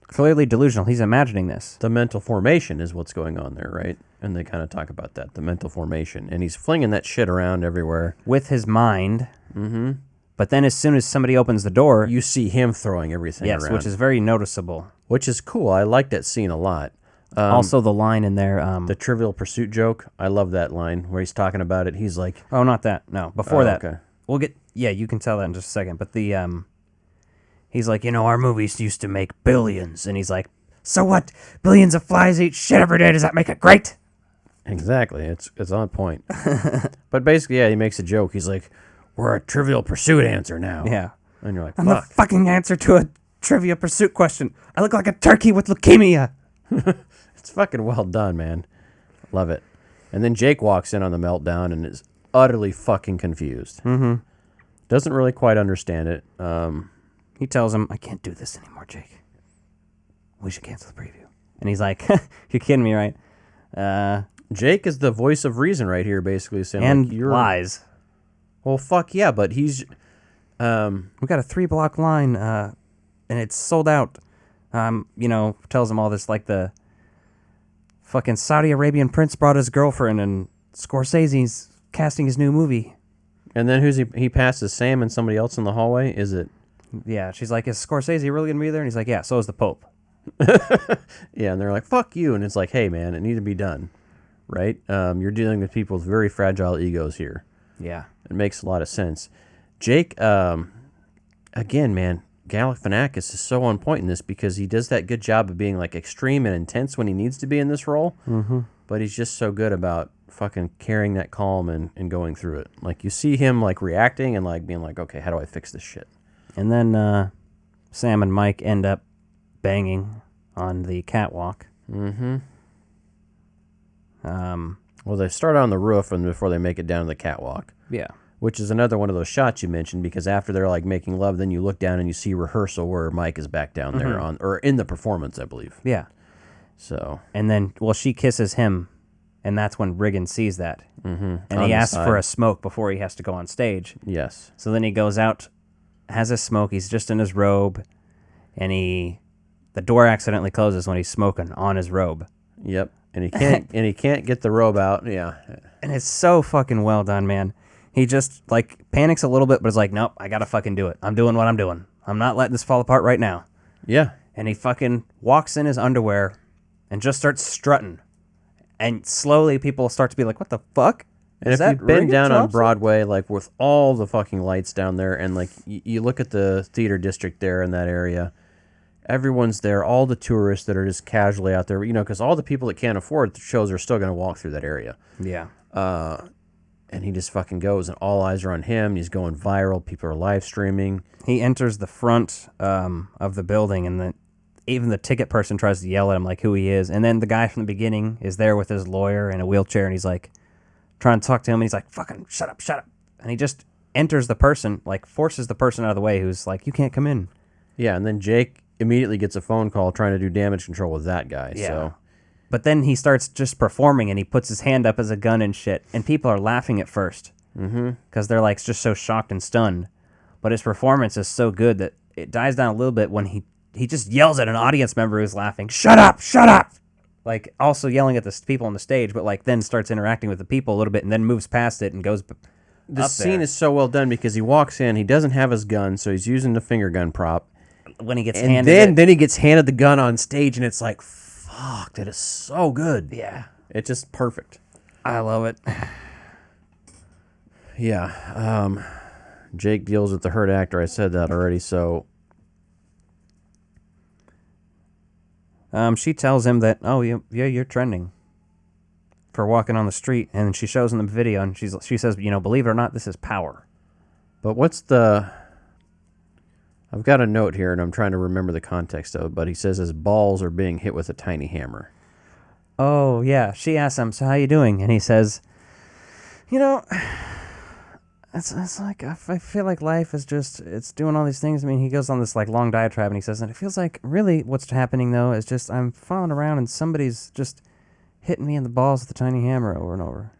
clearly delusional. He's imagining this. The mental formation is what's going on there, right? And they kind of talk about that, the mental formation. And he's flinging that shit around everywhere. With his mind. Mm-hmm. But then as soon as somebody opens the door... You see him throwing everything around. Yes, which is very noticeable. Which is cool. I like that scene a lot. Also the line in there... the Trivial Pursuit joke. I love that line where he's talking about it. He's like... Oh, not that. No, before that. Okay. We'll get... Yeah, you can tell that in just a second. But the... He's like, you know, our movies used to make billions. And he's like, so what? Billions of flies eat shit every day. Does that make it great? Exactly. It's on point. But basically, yeah, he makes a joke. He's like, we're a Trivial Pursuit answer now. Yeah. And you're like, I'm the fucking answer to a Trivia Pursuit question. I look like a turkey with leukemia. It's fucking well done, man. Love it. And then Jake walks in on the meltdown and is utterly fucking confused. Mm-hmm. Doesn't really quite understand it. He tells him, I can't do this anymore, Jake. We should cancel the preview. And he's like, you're kidding me, right? Jake is the voice of reason right here, basically saying, and like, you're lies. Well, fuck yeah, but he's... we got a 3-block line, and it's sold out. You know, tells him all this, like the fucking Saudi Arabian prince brought his girlfriend, and Scorsese's casting his new movie. And then he passes Sam and somebody else in the hallway? Is it... Yeah, she's like, is Scorsese really going to be there? And he's like, yeah, so is the Pope. Yeah, and they're like, fuck you. And it's like, hey, man, it needs to be done, right? You're dealing with people with very fragile egos here. Yeah. It makes a lot of sense. Jake, again, man, Galifianakis is so on point in this because he does that good job of being like extreme and intense when he needs to be in this role. Mm-hmm. but he's just so good about fucking carrying that calm and going through it. Like, you see him, like, reacting and, like, being like, okay, how do I fix this shit? And then Sam and Mike end up banging on the catwalk. Mm-hmm. Well, they start on the roof and before they make it down to the catwalk. Yeah. Which is another one of those shots you mentioned, because after they're, like, making love, then you look down and you see rehearsal where Mike is back down there or in the performance, I believe. Yeah. So. And then, well, she kisses him, and that's when Riggin sees that. Mm-hmm. And he asks for a smoke before he has to go on stage. Yes. So then he goes out, has a smoke, he's just in his robe, and the door accidentally closes when he's smoking on his robe. Yep. And he can't get the robe out. Yeah. And it's so fucking well done, man. He just, like, panics a little bit, but is like, nope, I gotta fucking do it. I'm doing what I'm doing. I'm not letting this fall apart right now. Yeah. And he fucking walks in his underwear and just starts strutting. And slowly people start to be like, what the fuck? And if you've been down on Broadway, like, with all the fucking lights down there, and, like, you look at the theater district there in that area, everyone's there, all the tourists that are just casually out there, you know, because all the people that can't afford the shows are still going to walk through that area. Yeah. And he just fucking goes, and all eyes are on him, and he's going viral. People are live streaming. He enters the front of the building, and even the ticket person tries to yell at him, like, who he is. And then the guy from the beginning is there with his lawyer in a wheelchair, and he's, like, trying to talk to him, and he's like, fucking shut up. And he just enters the person, like, forces the person out of the way who's like, you can't come in. Yeah, and then Jake immediately gets a phone call trying to do damage control with that guy. Yeah. So. But then he starts just performing, and he puts his hand up as a gun and shit, and people are laughing at first. Because they're, like, just so shocked and stunned. But his performance is so good that it dies down a little bit when he just yells at an audience member who's laughing, shut up! Like, also yelling at the people on the stage, but, like, then starts interacting with the people a little bit and then moves past it and goes The scene is so well done because he walks in, he doesn't have his gun, so he's using the finger gun prop. When he gets handed it. Then he gets handed the gun on stage, and it's like, fuck, that is so good. Yeah. It's just perfect. I love it. Yeah. Jake deals with the hurt actor. I said that already, so... She tells him that, oh, you're trending for walking on the street, and she shows him the video, and she says, you know, believe it or not, this is power. But what's the... I've got a note here, and I'm trying to remember the context of it, but he says his balls are being hit with a tiny hammer. Oh, yeah. She asks him, so how you doing? And he says, you know, it's like, I feel like life is just, it's doing all these things. I mean, he goes on this, like, long diatribe, and he says, and it feels like really what's happening, though, is just I'm falling around, and somebody's just hitting me in the balls with a tiny hammer over and over.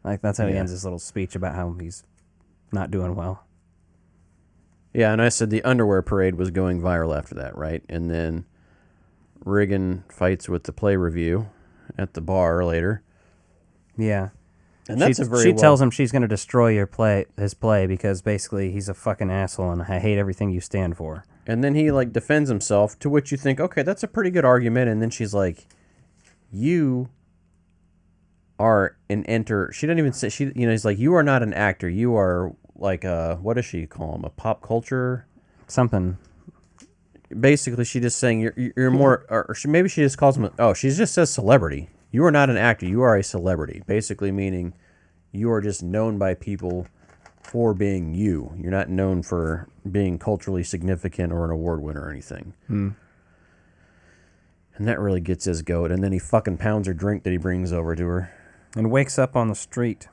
Like, that's how he ends his little speech about how he's not doing well. Yeah, and I said the underwear parade was going viral after that, right? And then Riggin fights with the play review at the bar later. Yeah. And that's she tells him she's going to destroy his play because basically he's a fucking asshole and I hate everything you stand for. And then he, like, defends himself, to which you think, okay, that's a pretty good argument. And then she's like, you are she didn't even say, he's like, you are not an actor. You are... like what does she call him? A pop culture something. Basically, she just saying you're more, or maybe she just calls him. She just says celebrity. You are not an actor. You are a celebrity. Basically, meaning you are just known by people for being you. You're not known for being culturally significant or an award winner or anything. And that really gets his goat. And then he fucking pounds her drink that he brings over to her, and wakes up on the street.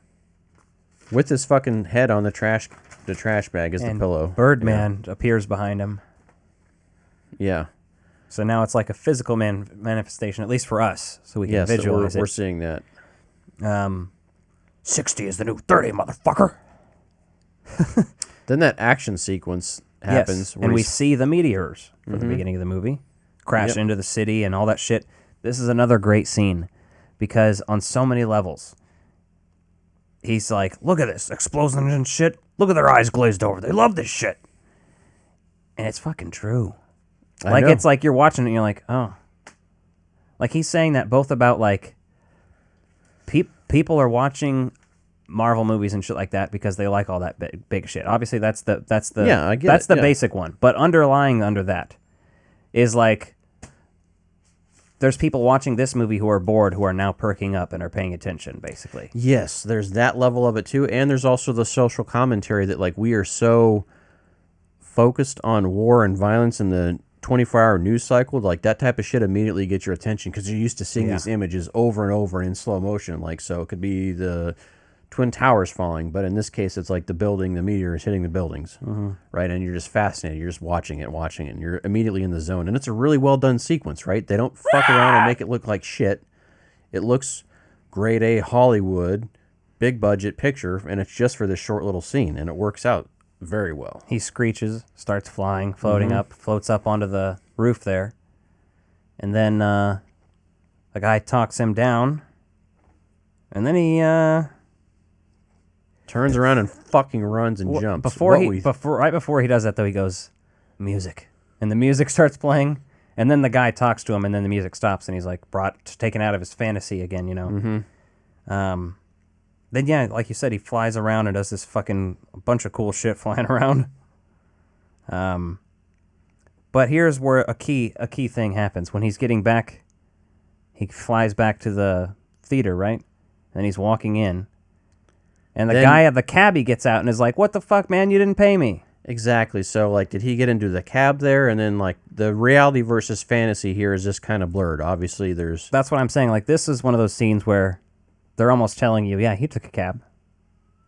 With his fucking head on the trash bag as the pillow. Birdman appears behind him. Yeah. So now it's like a physical manifestation, at least for us, so we can visualize it. We're seeing that. 60 is the new 30, motherfucker. Then that action sequence happens. Yes, and we see the meteors from the beginning of the movie crash into the city and all that shit. This is another great scene because on so many levels... He's like, look at this, explosions and shit. Look at their eyes glazed over. They love this shit. And it's fucking true. Like, it's like you're watching it and you're like, oh. Like, he's saying that both about, like, people are watching Marvel movies and shit like that because they like all that big shit. Obviously, that's the basic one. But underlying under that is, like, there's people watching this movie who are bored, who are now perking up and are paying attention, basically. Yes, there's that level of it too, and there's also the social commentary that like we are so focused on war and violence in the 24-hour news cycle, like that type of shit immediately gets your attention because you're used to seeing these images over and over and in slow motion. Like, so it could be the Twin Towers falling, but in this case, it's like the meteor is hitting the buildings, right? And you're just fascinated. You're just watching it, and you're immediately in the zone. And it's a really well done sequence, right? They don't fuck around and make it look like shit. It looks grade A Hollywood, big budget picture, and it's just for this short little scene, and it works out very well. He screeches, starts flying, floating up, floats up onto the roof there. And then the guy talks him down. And then he turns around and fucking runs and jumps. Right before he does that, though, he goes, music. And the music starts playing. And then the guy talks to him, and then the music stops, and he's like taken out of his fantasy again, you know? Then, yeah, like you said, he flies around and does this fucking bunch of cool shit flying around. But here's where a key thing happens. When he's getting back, he flies back to the theater, right? And he's walking in. And the guy at the cabbie gets out and is like, what the fuck, man? You didn't pay me. Exactly. So, like, did he get into the cab there? And then, like, the reality versus fantasy here is just kind of blurred. Obviously, there's... That's what I'm saying. Like, this is one of those scenes where they're almost telling you, yeah, he took a cab.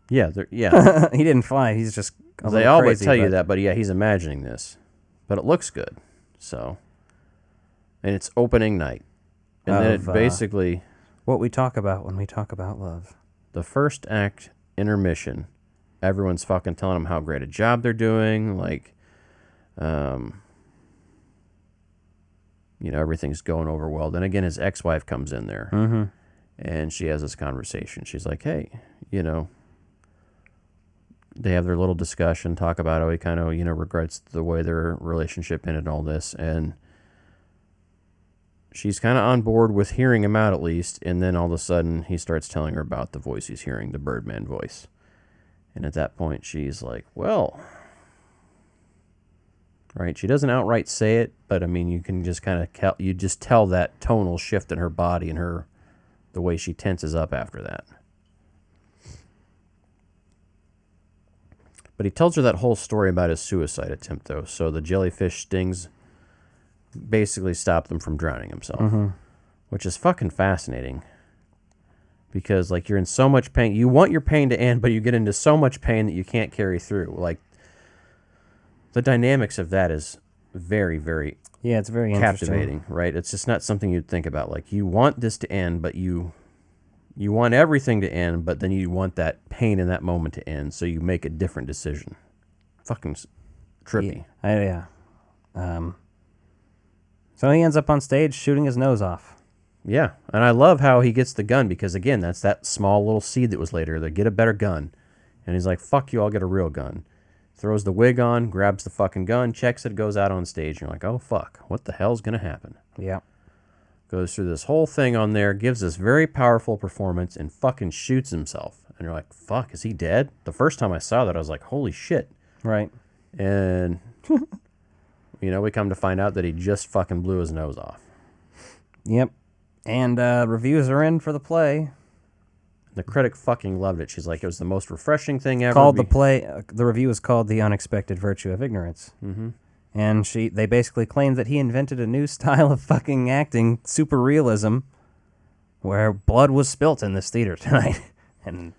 Yeah, he didn't fly. He's just they all would tell you that, but yeah, he's imagining this. But it looks good. So, and it's opening night. And then it basically... what we talk about when we talk about love. The first act intermission. Everyone's fucking telling them how great a job they're doing. Like, you know, everything's going over well. Then again, his ex-wife comes in there. And she has this conversation. She's like, hey, you know, they have their little discussion, talk about how he kind of, you know, regrets the way their relationship ended and all this. And she's kind of on board with hearing him out at least. And then all of a sudden he starts telling her about the voice he's hearing, the Birdman voice. And at that point she's like, well, right. She doesn't outright say it, but I mean, you can just kind of, you just tell that tonal shift in her body and her, the way she tenses up after that. But he tells her that whole story about his suicide attempt, though. So the jellyfish stings basically stop them from drowning himself, which is fucking fascinating. Because, like, you're in so much pain. You want your pain to end, but you get into so much pain that you can't carry through. Like, the dynamics of that is very, very it's very captivating, right? It's just not something you'd think about. Like, you want this to end, but you want everything to end, but then you want that pain in that moment to end, so you make a different decision. Fucking trippy. So he ends up on stage shooting his nose off. Yeah, and I love how he gets the gun, because, again, that's that small little seed that was later. They get a better gun. And he's like, fuck you, I'll get a real gun. Throws the wig on, grabs the fucking gun, checks it, goes out on stage. And you're like, oh, fuck, what the hell's going to happen? Yeah. Goes through this whole thing on there, gives this very powerful performance, and fucking shoots himself. And you're like, fuck, is he dead? The first time I saw that, I was like, holy shit. Right. And, you know, we come to find out that he just fucking blew his nose off. Yep. And reviews are in for the play. The critic fucking loved it. She's like, it was the most refreshing thing ever. The review is called The Unexpected Virtue of Ignorance. And they basically claimed that he invented a new style of fucking acting, super realism, where blood was spilt in this theater tonight. and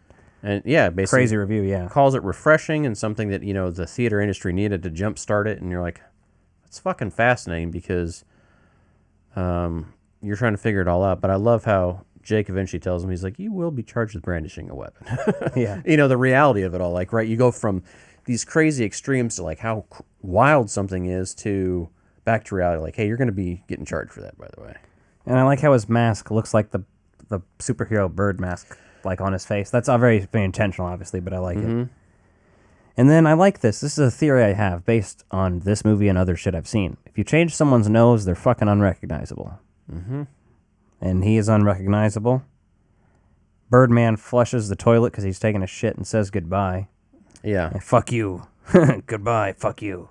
yeah, basically crazy review, yeah. Calls it refreshing and something that, you know, the theater industry needed to jumpstart it. And you're like, it's fucking fascinating, because you're trying to figure it all out. But I love how Jake eventually tells him, he's like, you will be charged with brandishing a weapon. Yeah. You know, the reality of it all. Like, right, you go from these crazy extremes to, like, how wild something is to back to reality. Like, hey, you're going to be getting charged for that, by the way. And I like how his mask looks like the superhero bird mask, like, on his face. That's all very, very intentional, obviously, but I like it. And then I like this. This is a theory I have based on this movie and other shit I've seen. If you change someone's nose, they're fucking unrecognizable. And he is unrecognizable. Birdman flushes the toilet because he's taking a shit and says goodbye. Yeah. Fuck you. Goodbye. Fuck you.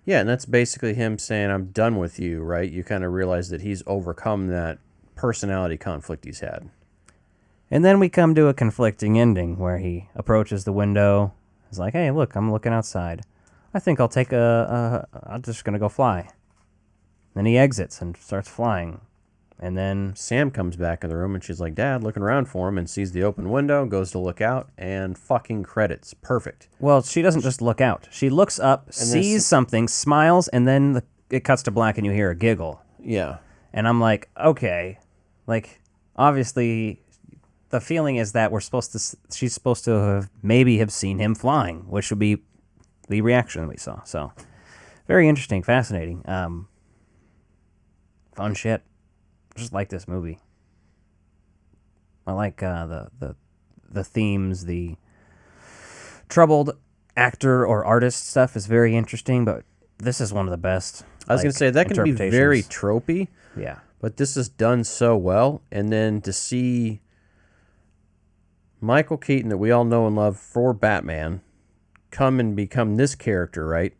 Yeah, and that's basically him saying, I'm done with you, right? You kind of realize that he's overcome that personality conflict he's had. And then we come to a conflicting ending where he approaches the window. He's like, hey, look, I'm looking outside. I think I'll take I'm just going to go fly. Then he exits and starts flying. And then Sam comes back in the room and she's like, Dad, looking around for him and sees the open window, goes to look out, and fucking credits. Perfect. Well, she doesn't just look out. She looks up, sees something, smiles, and then it cuts to black and you hear a giggle. Yeah. And I'm like, okay. Like, obviously, the feeling is that she's supposed to have maybe seen him flying, which would be the reaction that we saw. So, very interesting, fascinating. Fun shit. Just like this movie. I like the themes, the troubled actor or artist stuff is very interesting, but this is one of the best. I was going to say, that can be very tropey. Yeah. But this is done so well. And then to see Michael Keaton, that we all know and love for Batman, come and become this character, right?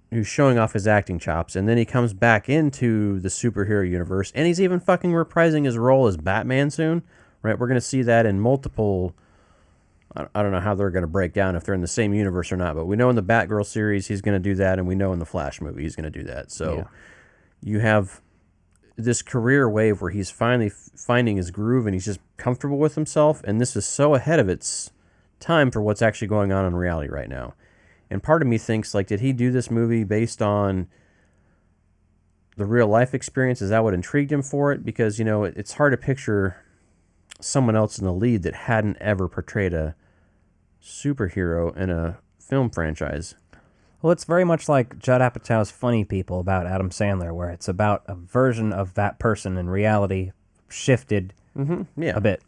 Who's showing off his acting chops, and then he comes back into the superhero universe, and he's even fucking reprising his role as Batman soon, right? We're going to see that in multiple... I don't know how they're going to break down if they're in the same universe or not, but we know in the Batgirl series he's going to do that, and we know in the Flash movie he's going to do that. So you have this career wave where he's finally finding his groove, and he's just comfortable with himself, and this is so ahead of its time for what's actually going on in reality right now. And part of me thinks, like, did he do this movie based on the real life experience? Is that what intrigued him for it? Because, you know, it's hard to picture someone else in the lead that hadn't ever portrayed a superhero in a film franchise. Well, it's very much like Judd Apatow's Funny People about Adam Sandler, where it's about a version of that person in reality shifted a bit.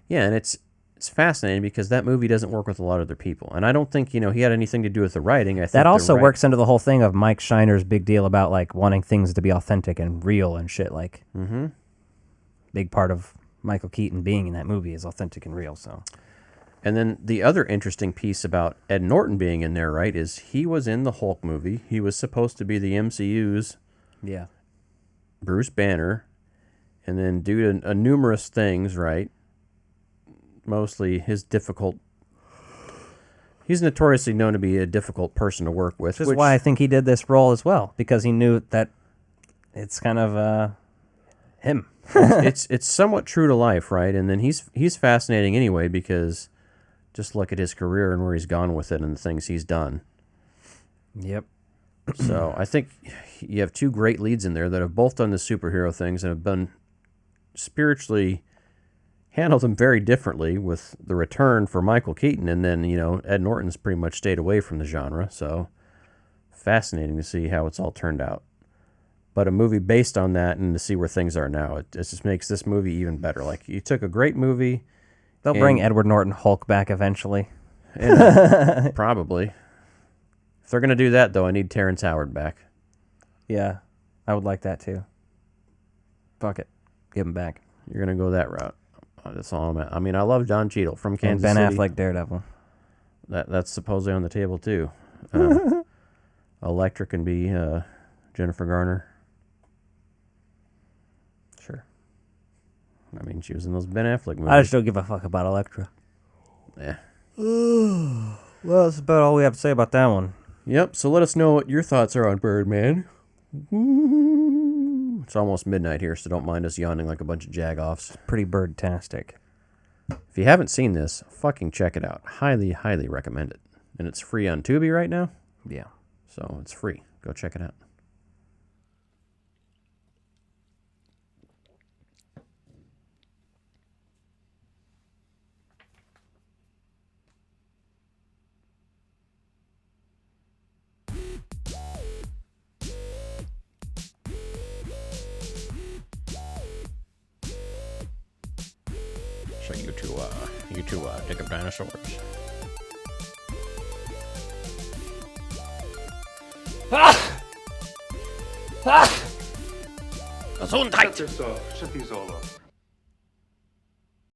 Yeah, and it's fascinating because that movie doesn't work with a lot of other people. And I don't think, you know, he had anything to do with the writing. I think that also works into the whole thing of Mike Shiner's big deal about, like, wanting things to be authentic and real and shit. Like, big part of Michael Keaton being in that movie is authentic and real, so... And then the other interesting piece about Ed Norton being in there, right, is he was in the Hulk movie. He was supposed to be the MCU's Bruce Banner. And then due to numerous things, right, mostly his difficult... He's notoriously known to be a difficult person to work with. Which is why I think he did this role as well, because he knew that it's kind of him. it's somewhat true to life, right? And then he's fascinating anyway, because... Just look at his career and where he's gone with it and the things he's done. Yep. So I think you have two great leads in there that have both done the superhero things and have been spiritually handled them very differently, with the return for Michael Keaton. And then, you know, Ed Norton's pretty much stayed away from the genre. So fascinating to see how it's all turned out. But a movie based on that and to see where things are now, it just makes this movie even better. Like, you took a great movie... They'll bring Edward Norton Hulk back eventually. Probably. If they're going to do that, though, I need Terrence Howard back. Yeah, I would like that, too. Fuck it. Give him back. You're going to go that route. That's all I'm at. I mean, I love Don Cheadle from Kansas City. Ben Affleck Daredevil. That's supposedly on the table, too. Electra can be Jennifer Garner. I mean, she was in those Ben Affleck movies. I just don't give a fuck about Electra. Yeah. Well, that's about all we have to say about that one. Yep, so let us know what your thoughts are on Birdman. It's almost midnight here, so don't mind us yawning like a bunch of jagoffs. Pretty bird-tastic. If you haven't seen this, fucking check it out. Highly, highly recommend it. And it's free on Tubi right now. Yeah. So it's free. Go check it out. So you two dig up dinosaurs. Shut this off. Shut these all off.